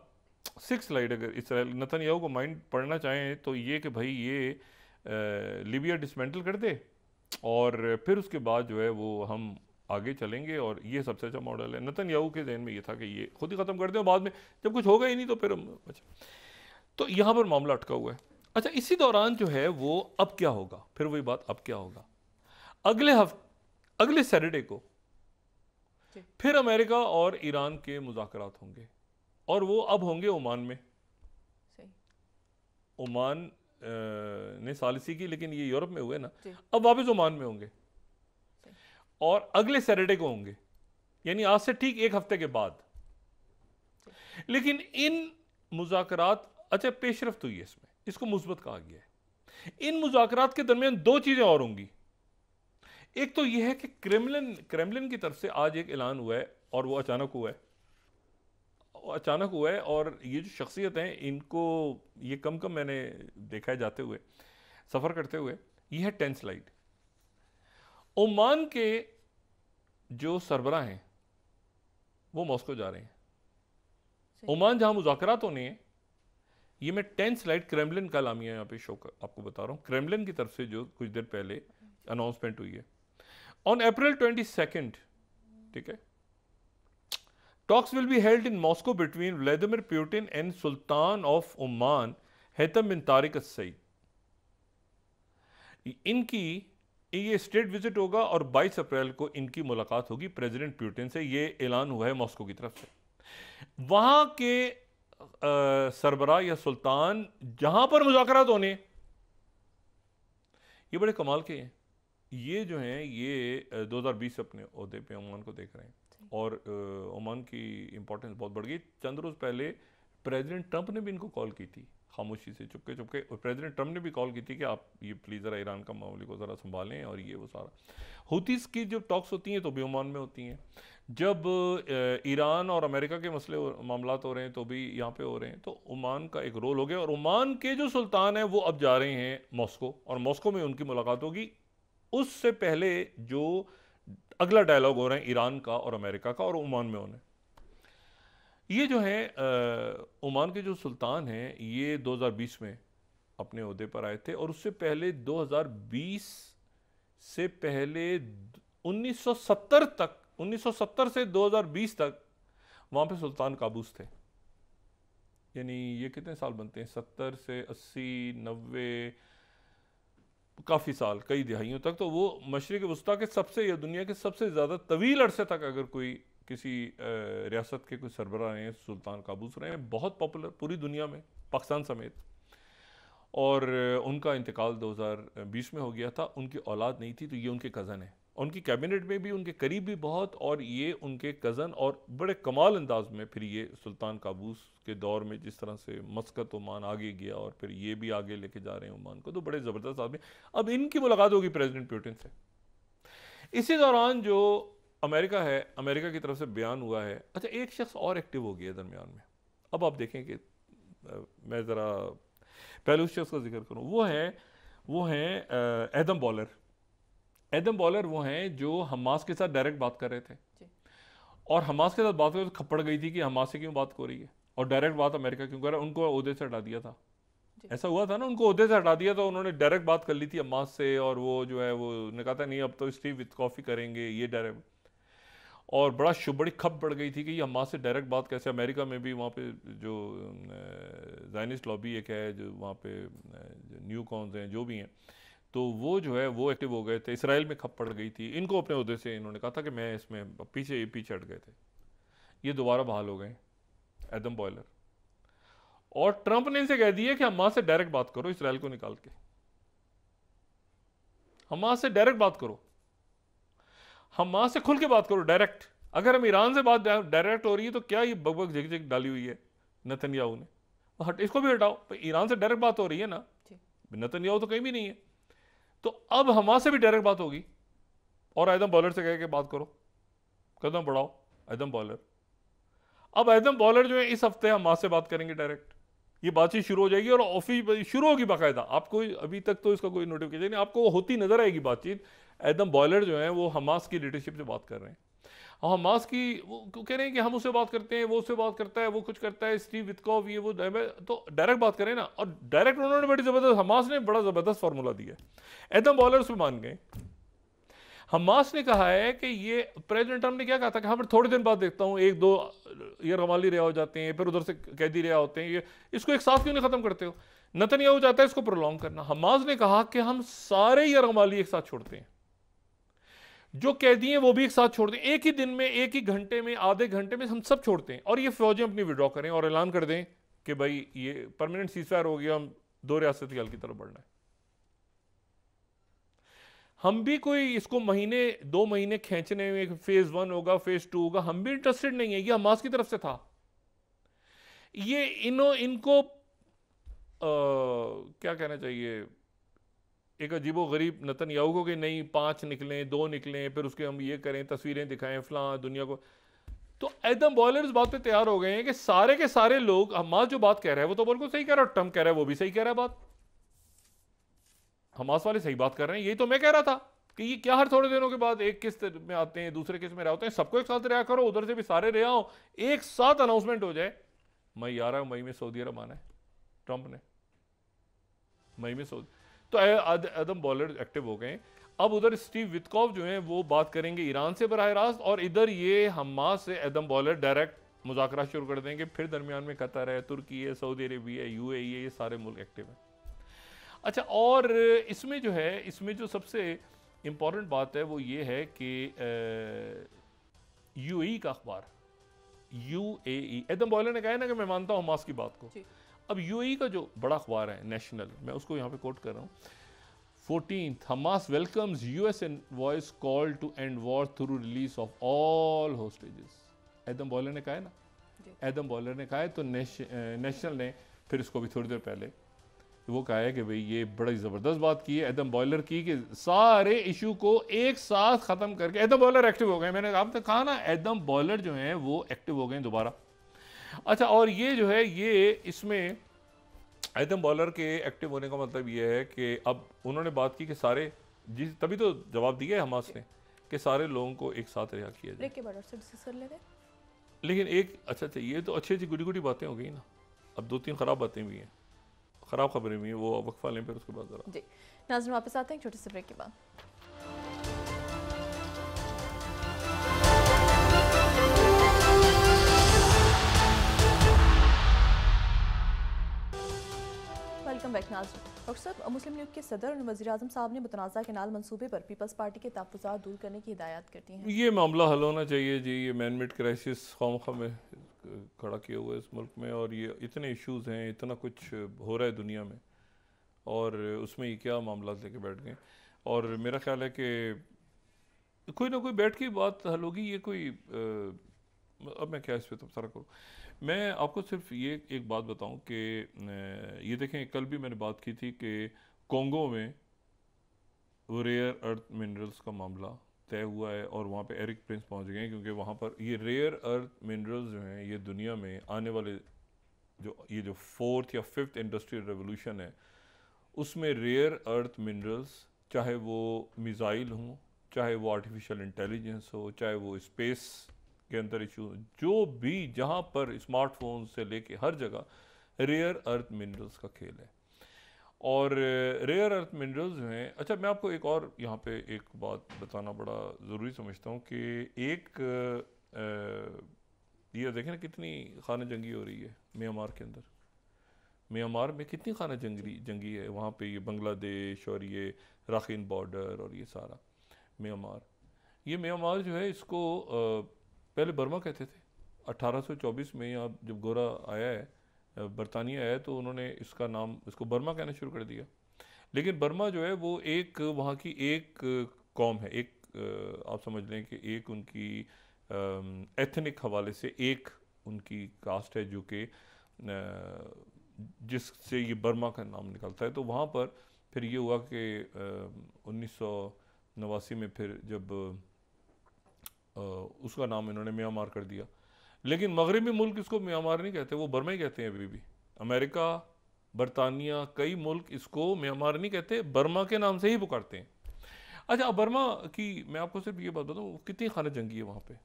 6 स्लाइड, अगर इसराइल नेतन्याहू को माइंड पढ़ना चाहें तो ये कि भाई ये लिबिया डिसमेंटल कर दे और फिर उसके बाद जो है वो हम आगे चलेंगे, और ये सबसे अच्छा मॉडल है। नेतन्याहू के जहन में ये था कि ये खुद ही ख़त्म कर दें, बाद में जब कुछ होगा ही नहीं तो फिर हम, अच्छा, तो यहाँ पर मामला अटका हुआ है। अच्छा, इसी दौरान जो है वो अब क्या होगा, फिर वही बात, अब क्या होगा, अगले सैटरडे को फिर अमेरिका और ईरान के मुज़ाकरात होंगे, और वो अब होंगे ओमान में। ओमान ने सालिसी की, लेकिन ये यूरोप में हुए ना, अब वापस ओमान में होंगे और अगले सैटरडे को होंगे, यानी आज से ठीक 1 हफ्ते के बाद। लेकिन इन मुज़ाकरात, अच्छा पेशरफ्त हुई है इसमें, इसको मुस्बत कहा गया है। इन मुज़ाकरात के दरमियान 2 चीज़ें और होंगी। एक तो यह है कि क्रेमलिन की तरफ से आज एक ऐलान हुआ है, और वो अचानक हुआ है, और ये जो शख्सियत हैं इनको ये कम मैंने देखा है जाते हुए, सफ़र करते हुए। ये है 10 स्लाइड। ओमान के जो सरबराह हैं वो मॉस्को जा रहे हैं, ओमान जहां मुज़ाकरात होने हैं। ये मैं 10 स्लाइड क्रेमलिन का लामिया यहाँ पे शो आपको बता रहा हूँ, क्रेमलिन की तरफ से जो कुछ देर पहले अनाउंसमेंट हुई है। ऑन April 22, ठीक है, talks will be held in Moscow between Vladimir Putin and Sultan of Oman Haitham bin Tariq Al-Said. इनकी ये स्टेट विजिट होगा और 22 अप्रैल को इनकी मुलाकात होगी प्रेसिडेंट पुतिन से। ये ऐलान हुआ है मॉस्को की तरफ से। वहां के सरबराह या सुल्तान जहां पर मुज़ाकरात होने, ये बड़े कमाल के हैं। ये जो हैं ये 2020 अपने ओहदे पे ओमान को देख रहे हैं, और ओमान की इंपॉर्टेंस बहुत बढ़ गई। चंद रोज़ पहले प्रेसिडेंट ट्रंप ने भी इनको कॉल की थी, खामोशी से, चुपके चुपके, और प्रेसिडेंट ट्रंप ने भी कॉल की थी कि आप ये प्लीज़ ज़रा ईरान का मामले को ज़रा संभालें, और ये वो सारा। हुतीस की जब टॉक्स होती हैं तो भी ओमान में होती हैं, जब ईरान और अमेरिका के मसले मामलात हो रहे हैं तो भी यहाँ पे हो रहे हैं। तो ओमान का एक रोल हो गया, और ओमान के जो सुल्तान हैं वो अब जा रहे हैं मॉस्को, और मॉस्को में उनकी मुलाकात होगी। उससे पहले जो अगला डायलॉग हो रहा है ईरान का और अमेरिका का, और ओमान में होने। ये जो है ओमान के जो सुल्तान हैं ये 2020 में अपने ओहदे पर आए थे, और उससे पहले 2020 से पहले 1970 से 2020 तक वहाँ पे सुल्तान काबूस थे। यानी ये कितने साल बनते हैं, 70 से 80, 90, काफ़ी साल, कई दिहाइयों तक। तो वो मशरिक़ वस्ता के सबसे, या दुनिया के सबसे ज़्यादा तवील अरसे तक अगर कोई किसी रियासत के कोई सरबराह हैं, सुल्तान काबूस रहे हैं, बहुत पॉपुलर पूरी दुनिया में, पाकिस्तान समेत। और उनका इंतकाल 2020 में हो गया था। उनकी औलाद नहीं थी, तो ये उनके कज़न हैं, उनकी कैबिनेट में भी, उनके करीब भी बहुत, और ये उनके कज़न, और बड़े कमाल अंदाज में फिर ये सुल्तान काबूस के दौर में जिस तरह से मस्कत ओमान आगे गया, और फिर ये भी आगे लेके जा रहे हैं ओमान को, तो बड़े ज़बरदस्त आदमी। अब इनकी मुलाकात होगी प्रेसिडेंट पुतिन से। इसी दौरान जो अमेरिका है, अमेरिका की तरफ से बयान हुआ है। अच्छा, एक शख्स और एक्टिव हो गया दरमियान में। अब आप देखें कि मैं ज़रा पहले उस शख्स का जिक्र करूँ, वो हैं एडम बॉलर। एडम बॉलर वो हैं जो हमास के साथ डायरेक्ट बात कर रहे थे, और हमास के साथ बात कर रहे तो खप्पड़ गई थी कि हमास से क्यों बात हो रही है, और डायरेक्ट बात अमेरिका क्यों कर रहा है। उनको ओहदे से हटा दिया था, ऐसा हुआ था ना, उनको ओहदे से हटा दिया था। उन्होंने डायरेक्ट बात कर ली थी हमास से, और वो जो है वो ने कहा था नहीं अब तो स्टीव विथ कॉफ़ी करेंगे, ये डायरेक्ट। और बड़ी खप बढ़ गई थी कि ये हमास से डायरेक्ट बात कैसे। अमेरिका में भी वहाँ पे जो ज़ायनिस्ट लॉबी एक है, जो वहाँ पे न्यू कॉन्स हैं, जो भी हैं, तो वो जो है वो एक्टिव हो गए थे, इसराइल में खप पड़ गई थी, इनको अपने उहदे से इन्होंने कहा था कि मैं इसमें पीछे पीछे हट गए थे, ये दोबारा बहाल हो गए एडम बॉयलर। और ट्रंप ने इनसे कह दिया कि हमास से डायरेक्ट बात करो, इसराइल को निकाल के हमास से डायरेक्ट बात करो, हमास से खुल के बात करो डायरेक्ट। अगर हम ईरान से बात डायरेक्ट हो रही है तो क्या ये बग झिक झिक डाली हुई है नेतन्याहू ने, हट इसको भी हटाओ। ईरान से डायरेक्ट बात हो रही है ना, नेतन्याहू तो कहीं भी नहीं है, तो अब हमास से भी डायरेक्ट बात होगी। और एडम बॉयलर से कह के बात करो, कदम बढ़ाओ एडम बॉयलर। अब एडम बॉयलर जो है इस हफ्ते हमास से बात करेंगे डायरेक्ट, ये बातचीत शुरू हो जाएगी और ऑफिस शुरू होगी बाकायदा। आपको अभी तक तो इसका कोई नोटिफिकेशन नहीं, आपको होती नजर आएगी बातचीत। एडम बॉयलर जो है वो हमास की लीडरशिप से बात कर रहे हैं, और हमास की वो कह रहे हैं कि हम उससे बात करते हैं, वो उससे बात करता है, वो कुछ करता है, स्टीव वित्कोव ये वो, तो डायरेक्ट बात करें ना। और डायरेक्ट उन्होंने बड़ी जबरदस्त, हमास ने बड़ा जबरदस्त फार्मूला दिया, एडम बॉयलर उसमें मान गए। हमास ने कहा है कि ये प्रेसिडेंट ट्रंप ने क्या कहा था कि हाँ मैं थोड़े दिन बाद देखता हूँ, एक दो यरगमाली रिहा हो जाते हैं, फिर उधर से कैदी रिहा होते हैं, ये इसको एक साथ क्यों नहीं खत्म करते हो। नेतन्याहू चाहता है इसको प्रोलॉन्ग करना। हमास ने कहा कि हम सारे यरगमाली एक साथ छोड़ते हैं, जो कैदी हैं वो भी एक साथ छोड़ते हैं, एक ही दिन में, एक ही घंटे में, आधे घंटे में हम सब छोड़ते हैं, और ये फौजें अपनी विड्रॉ करें और ऐलान कर दें कि भाई ये परमानेंट सीजफायर हो गया, हम दो रियासती हल की तरफ बढ़ना है। हम भी कोई इसको महीने 2 महीने खींचने में, फेज 1 होगा, फेज 2 होगा, हम भी इंटरेस्टेड नहीं है। ये हमास की तरफ से था। ये इनको क्या कहना चाहिए, एक अजीबो गरीब नेतन्याहू को कि नहीं 5 निकलें, 2 निकलें, फिर उसके हम ये करें, तस्वीरें दिखाएं फलां दुनिया को। तो एडम बॉयलर इस बात पे तैयार हो गए हैं कि सारे के सारे लोग, हमास जो बात कह रहा है वो तो बिल्कुल सही कह रहा है, ट्रंप कह रहा है वो भी सही कह रहा है बात, हमास वाले सही बात कर रहे हैं। यही तो मैं कह रहा था कि ये क्या हर थोड़े दिनों के बाद एक किस्त में आते हैं, दूसरे किस्त में रहा होते हैं, सबको एक साथ रिहा करो, उधर से भी सारे रिहा हो, एक साथ अनाउंसमेंट हो जाए। मई आ रहा है, मई में सऊदी अरब आना है ट्रंप ने, मई में सऊदी। तो एडम बॉयलर एक्टिव हो गए। अब उधर स्टीव वित्कोव जो हैं वो बात करेंगे ईरान से बराह रास्त, और इधर ये हमास से एडम बॉयलर डायरेक्ट मुज़ाकरा शुरू कर देंगे। फिर दरमियान में कतर है, तुर्की है, सऊदी अरेबिया है, यूएई है, ये सारे मुल्क एक्टिव हैं। अच्छा, और इसमें जो है, इसमें जो सबसे इंपॉर्टेंट बात है वो ये है कि यूएई का अखबार, यूएई, एडम बॉयलर ने कहा है ना कि मैं मानता हूँ हमास की बात को। अब यूएई का जो बड़ा अखबार है नेशनल, मैं उसको यहाँ पे कोट कर रहा हूँ, 14th, Hamas welcomes US voice call to end war through release of all hostages. Adam Boehler ने कहा है ना, एडम बॉयलर ने कहा है, तो नेशनल ने फिर इसको भी थोड़ी देर पहले वो कहा है कि भाई ये बड़ी ज़बरदस्त बात की है एडम बॉयलर की कि सारे इशू को एक साथ ख़त्म करके एडम बॉयलर एक्टिव हो गए। मैंने आपने कहा ना, एडम बॉयलर जो हैं वो एक्टिव हो गए दोबारा। अच्छा, और ये जो है, ये इसमें एडम बॉयलर के एक्टिव होने का मतलब ये है कि अब उन्होंने बात की कि सारे, जिस तभी तो जवाब दिया है हमास ने कि सारे लोगों को एक साथ रिहा किया जाए। लेकिन एक अच्छा, ये तो अच्छी अच्छी गुडी गुडी बातें हो गई ना, अब 2-3 ख़राब बातें भी हैं, ख़राब खबरें भी हैं, वो वक्फा लें फिर उसके बाद ज़रा। जी नाज़रीन, वापस आते हैं छोटे से ब्रेक के बाद। वेलकम बैक नाज़रीन। डॉक्टर साहब, मुस्लिम लीग के सदर और वज़ीर-ए-आज़म साहब ने मुतनाज़ा केनाल मंसूबे पर पीपल्स पार्टी के तहफ़्फ़ुज़ात दूर करने की हिदायत कर दी हैं। ये मामला हल होना चाहिए जी। ये मैन मेड क्राइसिस खामखा में खड़ा किया हुआ है इस मुल्क में, और ये इतने इश्यूज़ हैं, इतना कुछ हो रहा है दुनिया में, और उसमें ये क्या मामला लेके बैठ गए। और मेरा ख्याल है कि कोई ना कोई बैठ के बात हल होगी। ये कोई अब मैं क्या इस पर तबसरा करूँ। मैं आपको सिर्फ ये एक बात बताऊं कि ये देखें, कल भी मैंने बात की थी कि कोंगो में वो रेयर अर्थ मिनरल्स का मामला तय हुआ है, और वहाँ पे एरिक प्रिंस पहुँच गए हैं, क्योंकि वहाँ पर ये रेयर अर्थ मिनरल्स जो हैं, ये दुनिया में आने वाले जो 4th या 5th इंडस्ट्रियल रेवोल्यूशन है, उसमें रेयर अर्थ मिनरल्स, चाहे वो मिसाइल हों, चाहे वो आर्टिफिशियल इंटेलिजेंस हो, चाहे वो स्पेस के अंदर इशू, जो भी जहाँ पर स्मार्टफोन से लेके हर जगह रेयर अर्थ मिनरल्स का खेल है। और रेयर अर्थ मिनरल्स जो हैं, अच्छा मैं आपको एक और यहाँ पे एक बात बताना बड़ा ज़रूरी समझता हूँ कि एक ये देखें ना कितनी खाना जंगी हो रही है म्यांमार के अंदर। म्यांमार में कितनी खाना जंगी है वहाँ पे, ये बांग्लादेश और ये राखीन बॉर्डर और ये सारा म्यांमार। ये म्यांमार जो है इसको पहले बर्मा कहते थे। 1824 में यहाँ जब गोरा आया है, बरतानिया आया, तो उन्होंने इसका नाम, इसको बर्मा कहना शुरू कर दिया। लेकिन बर्मा जो है वो एक वहाँ की एक कौम है, एक आप समझ लें कि एक उनकी एथनिक हवाले से एक उनकी कास्ट है जो कि जिससे ये बर्मा का नाम निकलता है। तो वहाँ पर फिर ये हुआ कि 1989 में फिर जब उसका नाम इन्होंने म्यांमार कर दिया। लेकिन मगरबी मुल्क इसको म्यांमार नहीं कहते, वो बर्मा ही कहते हैं अभी भी। अमेरिका, बरतानिया, कई मुल्क इसको म्यांमार नहीं कहते, बर्मा के नाम से ही पुकारते हैं। अच्छा, बर्मा की मैं आपको सिर्फ ये बात बताऊँ, कितनी खाना जंगी है वहाँ पे,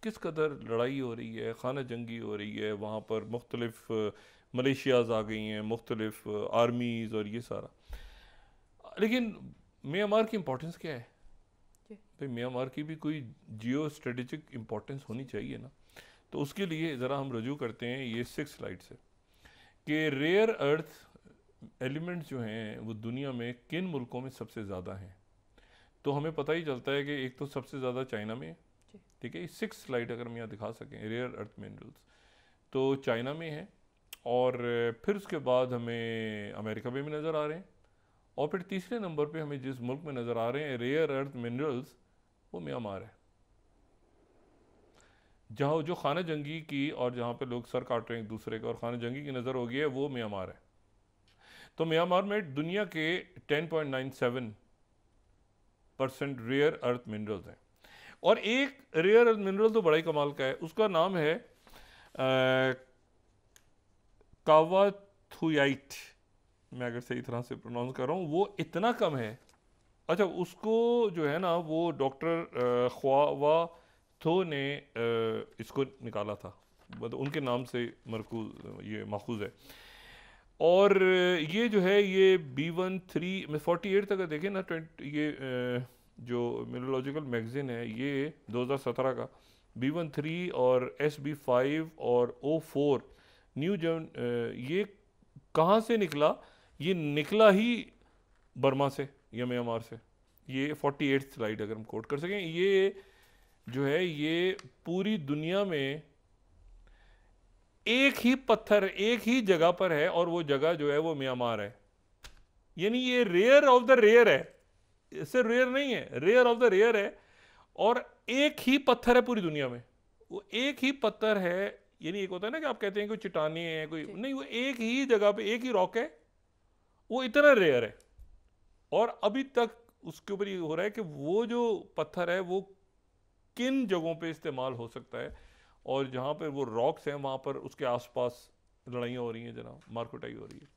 किस कदर लड़ाई हो रही है, खाना जंगी हो रही है वहाँ पर। मुख्तलिफ मलेशियाज़ आ गई हैं, मुख्तलिफ आर्मीज़ और ये सारा। लेकिन म्यांमार की इम्पोर्टेंस क्या है भाई? म्यांमार की भी कोई जियो स्ट्रेटेजिक इम्पोर्टेंस होनी चाहिए ना। तो उसके लिए ज़रा हम रजू करते हैं ये 6 स्लाइड से कि रेयर अर्थ एलिमेंट्स जो हैं वो दुनिया में किन मुल्कों में सबसे ज़्यादा हैं। तो हमें पता ही चलता है कि एक तो सबसे ज़्यादा चाइना में है, ठीक है। 6 स्लाइड अगर हम यहाँ दिखा सकें, रेयर अर्थ मिनरल्स तो चाइना में है, और फिर उसके बाद हमें अमेरिका में भी नज़र आ रहे हैं, और फिर तीसरे नंबर पे हमें जिस मुल्क में नज़र आ रहे हैं रेयर अर्थ मिनरल्स, वो म्यांमार है। जहाँ जो खाना जंगी की और जहाँ पे लोग सर काट रहे हैं एक दूसरे का और खाना जंगी की नज़र हो गई है, वो म्यांमार है। तो म्यांमार में दुनिया के 10.97% रेयर अर्थ मिनरल्स हैं। और एक रेयर अर्थ मिनरल तो बड़ा ही कमाल का है, उसका नाम है कावाथुयाइट, मैं अगर सही तरह से प्रोनाउंस कर रहा हूँ। वो इतना कम है, अच्छा उसको जो है ना वो डॉक्टर ख्वावा थो ने इसको निकाला था, मतलब उनके नाम से मरकूज ये माखूज है। और ये जो है ये B13 में 48 तक देखें ना, ये जो मिनरोलॉजिकल मैगजीन है ये 2017 का B13 और SB5 और O4 न्यू जर्न, ये कहाँ से निकला? ये निकला ही बर्मा से या म्यांमार से। ये 48 स्लाइड अगर हम कोट कर सकें, ये जो है ये पूरी दुनिया में एक ही पत्थर एक ही जगह पर है, और वो जगह जो है वो म्यांमार है। यानी ये रेयर ऑफ द रेयर है, इससे रेयर नहीं है, रेयर ऑफ द रेयर है। और एक ही पत्थर है पूरी दुनिया में, वो एक ही पत्थर है। यानी एक होता है ना कि आप कहते हैं कोई चट्टानी है, कोई नहीं, वो एक ही जगह पे एक ही रॉक है, वो इतना रेयर है। और अभी तक उसके ऊपर ये हो रहा है कि वो जो पत्थर है वो किन जगहों पे इस्तेमाल हो सकता है, और जहाँ पर वो रॉक्स हैं वहाँ पर उसके आसपास लड़ाइयाँ हो रही हैं जनाब, मारकुटाई हो रही है।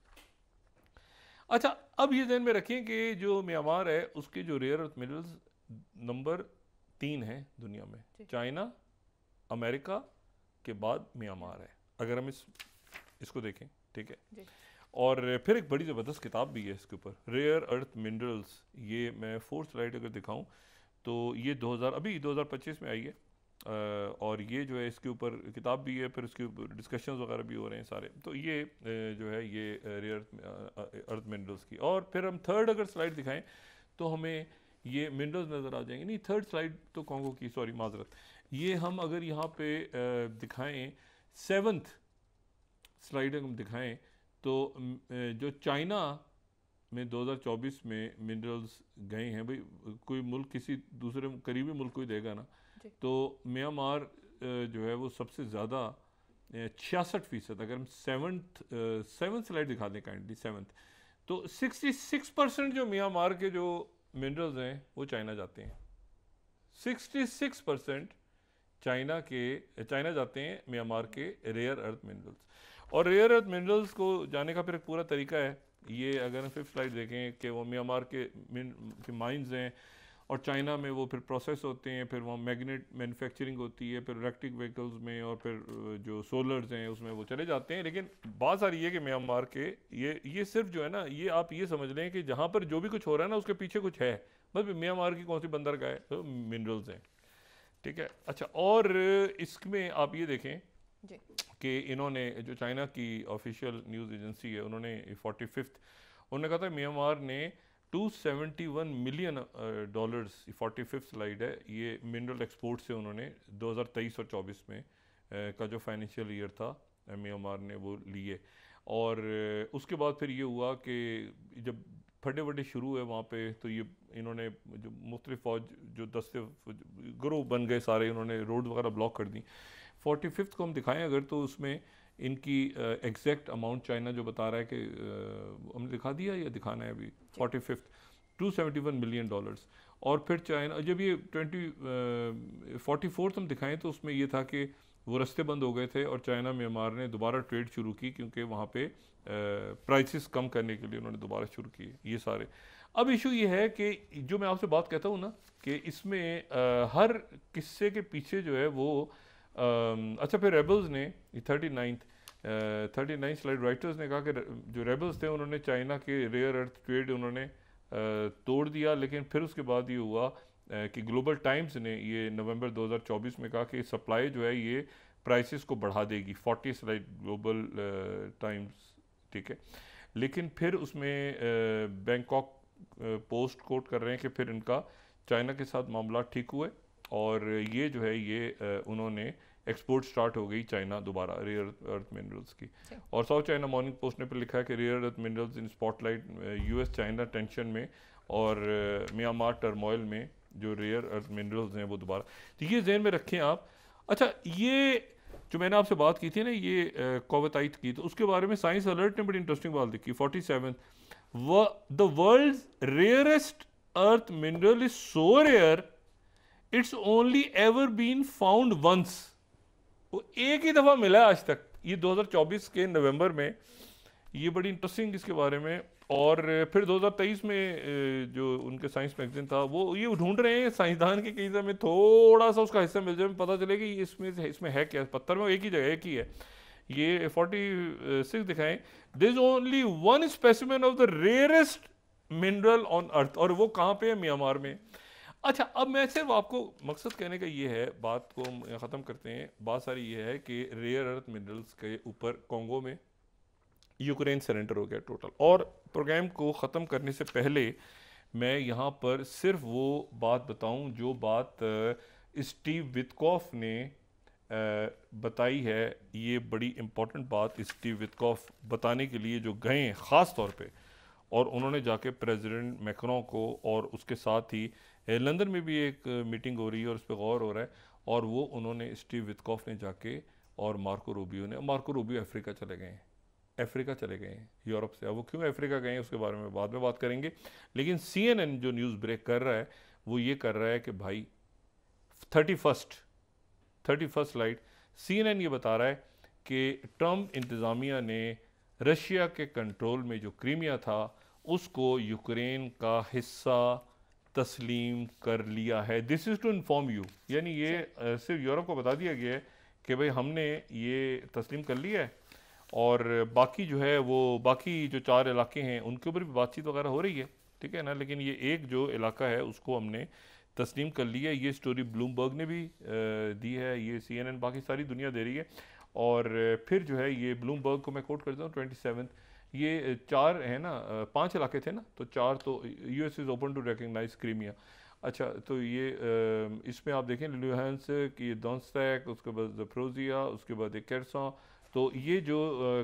अच्छा, अब ये ध्यान में रखें कि जो म्यांमार है उसके जो रेयर अर्थ मिनरल्स नंबर 3 है दुनिया में, चाइना अमेरिका के बाद म्यांमार है, अगर हम इसको देखें, ठीक है। और फिर एक बड़ी ज़बरदस्त किताब भी है इसके ऊपर, रेयर अर्थ मिनरल्स। ये मैं 4th स्लाइड अगर दिखाऊं तो ये 2025 में आई है, और ये जो है इसके ऊपर किताब भी है, फिर इसके ऊपर डिस्कशंस वगैरह भी हो रहे हैं सारे। तो ये जो है ये रेयर अर्थ मिनरल्स की। और फिर हम 3rd अगर स्लाइड दिखाएं तो हमें ये मिनरल्स नज़र आ जाएंगे। नहीं, 3rd स्लाइड तो कॉन्गो की, सॉरी माजरत। ये हम अगर यहाँ पे दिखाएं 7th स्लाइड हम दिखाएं तो जो चाइना में 2024 में मिनरल्स गए हैं, भाई कोई मुल्क किसी दूसरे करीबी मुल्क को ही देगा ना, तो म्यांमार जो है वो सबसे ज़्यादा 66%, अगर हम 7th स्लाइड दिखा दें काइंडली 7th, तो 66% जो म्यांमार के जो मिनरल्स हैं वो चाइना जाते हैं। 66% चाइना जाते हैं म्यांमार के रेयर अर्थ मिनरल्स। और रेयर अर्थ मिनरल्स को जाने का फिर एक पूरा तरीका है। ये अगर हम 5th स्लाइड देखें कि वो म्यांमार के माइंस हैं, और चाइना में वो फिर प्रोसेस होते हैं, फिर वहाँ मैग्नेट मैन्युफैक्चरिंग होती है, फिर इलेक्ट्रिक व्हीकल्स में, और फिर जो सोलर्स हैं उसमें वो चले जाते हैं। लेकिन बात सारी ये कि म्यांमार के ये सिर्फ जो है ना, ये आप ये समझ लें कि जहाँ पर जो भी कुछ हो रहा है ना उसके पीछे कुछ है, बस म्यांमार की कौन सी बंदरगाह है, तो मिनरल्स हैं, ठीक है। अच्छा, और इसमें आप ये देखें कि इन्होंने जो चाइना की ऑफिशियल न्यूज़ एजेंसी है उन्होंने 45th उन्होंने कहा था म्यांमार ने 271 मिलियन डॉलर्स 45th स्लाइड है ये मिनरल एक्सपोर्ट से उन्होंने 2023 और 24 में का जो फाइनेंशियल ईयर था म्यांमार ने वो लिए। और उसके बाद फिर ये हुआ कि जब फटे वटे शुरू हुए वहाँ पे तो ये इन्होंने जो मुख्तलिफ फौज जो दस्ते ग्रुप बन गए सारे उन्होंने रोड वगैरह ब्लॉक कर दी। 45th को हम दिखाएं अगर तो उसमें इनकी एग्जैक्ट अमाउंट चाइना जो बता रहा है कि हमने दिखा दिया या दिखाना है अभी 45th 271 मिलियन डॉलर्स। और फिर चाइना जब ये 44th हम दिखाएं तो उसमें ये था कि वो रास्ते बंद हो गए थे और चाइना म्यांमार ने दोबारा ट्रेड शुरू की क्योंकि वहाँ पे प्राइसेस कम करने के लिए उन्होंने दोबारा शुरू किए ये सारे। अब इशू ये है कि जो मैं आपसे बात कहता हूँ ना कि इसमें हर किस्से के पीछे जो है वो अच्छा फिर रेबल्स ने 39 स्लाइड राइटर्स ने कहा कि जो रेबल्स थे उन्होंने चाइना के रेयर अर्थ ट्रेड उन्होंने तोड़ दिया। लेकिन फिर उसके बाद ये हुआ कि ग्लोबल टाइम्स ने ये नवंबर 2024 में कहा कि सप्लाई जो है ये प्राइसेस को बढ़ा देगी 40 स्लाइड ग्लोबल टाइम्स, ठीक है। लेकिन फिर उसमें बैंकॉक पोस्ट कोट कर रहे हैं कि फिर इनका चाइना के साथ मामला ठीक हुए और ये जो है ये उन्होंने एक्सपोर्ट स्टार्ट हो गई चाइना दोबारा रेयर अर्थ मिनरल्स की। और साउथ चाइना मॉर्निंग पोस्ट ने फिर लिखा है कि rare earth minerals in spotlight US China tension में और म्यांमार टर्मोइल में जो रेयर अर्थ मिनरल्स हैं वो दोबारा। तो ये जहन में रखें आप। अच्छा ये जो मैंने आपसे बात की थी ना ये कोवताइत की, तो उसके बारे में साइंस अलर्ट ने बड़ी इंटरेस्टिंग बात लिखी 47 the world's rarest earth mineral is so rare it's only ever been found once. वो एक ही दफ़ा मिला है आज तक, ये 2024 के नवंबर में, ये बड़ी इंटरेस्टिंग इसके बारे में। और फिर 2023 में जो उनके साइंस मैगजीन था वो ये ढूंढ रहे हैं साइंसदान के कई में थोड़ा सा उसका हिस्सा मिल जाए पता चले कि इसमें है क्या। पत्थर में एक ही जगह एक ही है। ये 46 दिखाएं this is only one specimen of the rarest mineral on earth, और वो कहाँ पे है? म्यांमार में। अच्छा अब मैं सिर्फ आपको मकसद कहने का ये है, बात को हम ख़त्म करते हैं। बात सारी ये है कि रेयर अर्थ मिनरल्स के ऊपर कॉन्गो में यूक्रेन सरेंडर हो गया टोटल। और प्रोग्राम को ख़त्म करने से पहले मैं यहाँ पर सिर्फ वो बात बताऊँ जो बात स्टीव विटकॉफ ने बताई है। ये बड़ी इम्पॉर्टेंट बात स्टीव विटकॉफ बताने के लिए जो गए हैं ख़ास तौर पे, और उन्होंने जाके प्रेसिडेंट मैक्रों को, और उसके साथ ही लंदन में भी एक मीटिंग हो रही है और उस पर गौर हो रहा है, और वो उन्होंने स्टीव विटकॉफ ने जाके और मार्को रूबियो अफ्रीका चले गए हैं, अफ्रीका चले गए हैं यूरोप से। अब वो क्यों अफ्रीका गए हैं उसके बारे में बाद में बात करेंगे। लेकिन CNN जो न्यूज़ ब्रेक कर रहा है वो ये कर रहा है कि भाई 31st स्लाइड CNN ये बता रहा है कि ट्रम्प इंतज़ामिया ने रशिया के कंट्रोल में जो क्रीमिया था उसको यूक्रेन का हिस्सा तस्लीम कर लिया है। This is to inform you, यानी ये सिर्फ यूरोप को बता दिया गया है कि भाई हमने ये तस्लीम कर लिया है, और बाकी जो है वो बाकी जो 4 इलाके हैं उनके ऊपर भी बातचीत वगैरह हो रही है, ठीक है ना। लेकिन ये एक जो इलाका है उसको हमने तस्लीम कर लिया है। ये स्टोरी ब्लूमबर्ग ने भी दी है, ये CNN बाकी सारी दुनिया दे रही है। और फिर जो है ये ब्लूमबर्ग को मैं कोट करता हूँ 27 ये 4 है ना, 5 इलाके थे ना, तो 4 तो US is open to recognise Crimea. अच्छा तो ये इसमें आप देखें लुहांस्क की डोनेत्स्क, उसके बाद ज़पोरिज़िया, उसके बाद एक केरसन। तो ये जो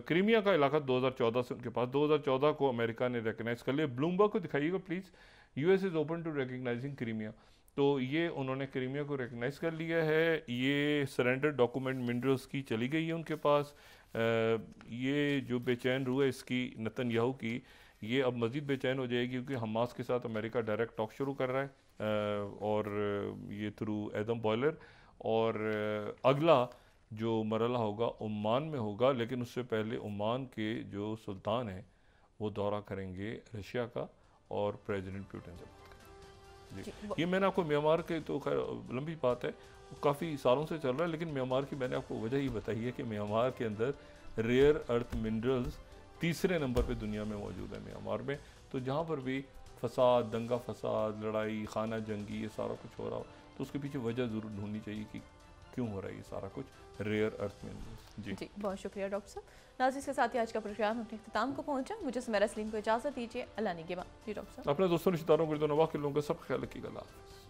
क्रीमिया का इलाका 2014 से उनके पास, 2014 को अमेरिका ने रिकग्नाइज कर लिया। ब्लूमबर्ग को दिखाइएगा please, US is open to recognising Crimea. तो ये उन्होंने क्रीमिया को रिकग्नाइज कर लिया है। ये सरेंडर डॉक्यूमेंट मिनरल्स की चली गई है उनके पास। ये जो बेचैन रूह है इसकी नेतन्याहू की, ये अब मज़ीद बेचैन हो जाएगी क्योंकि हमास के साथ अमेरिका डायरेक्ट टॉक शुरू कर रहा है और ये थ्रू एडम बॉयलर। और अगला जो मरला होगा ओमान में होगा, लेकिन उससे पहले ओमान के जो सुल्तान हैं वो दौरा करेंगे रशिया का और प्रेसिडेंट पुतिन से बात करेंगे। जी ये मैंने आपको म्यांमार के तो खैर लंबी बात है, काफ़ी सालों से चल रहा है, लेकिन म्यांमार की मैंने आपको वजह ही बताई है कि म्यांमार के अंदर रेयर अर्थ मिनरल्स तीसरे नंबर पे दुनिया में मौजूद है म्यांमार में। तो जहाँ पर भी फसाद, दंगा फसाद, लड़ाई, खाना जंगी, ये सारा कुछ हो रहा हो तो उसके पीछे वजह ज़रूर ढूंढनी चाहिए कि क्यों हो रहा है ये सारा कुछ रेयर अर्थ मिनरल्स। जी बहुत शुक्रिया डॉक्टर साहब। नाज़रीन के साथ ही आज का प्रोग्राम अपने इख्तिताम को पहुंचा। मुझे सुमेरा सलीम को इजाज़त दीजिए। अल्लाह निगहबान। जी डॉक्टर साहब। अपने दोस्तों रिश्तेदारों को के लोगों का सब ख्याल रखिएगा। अल्लाह हाफ़िज़।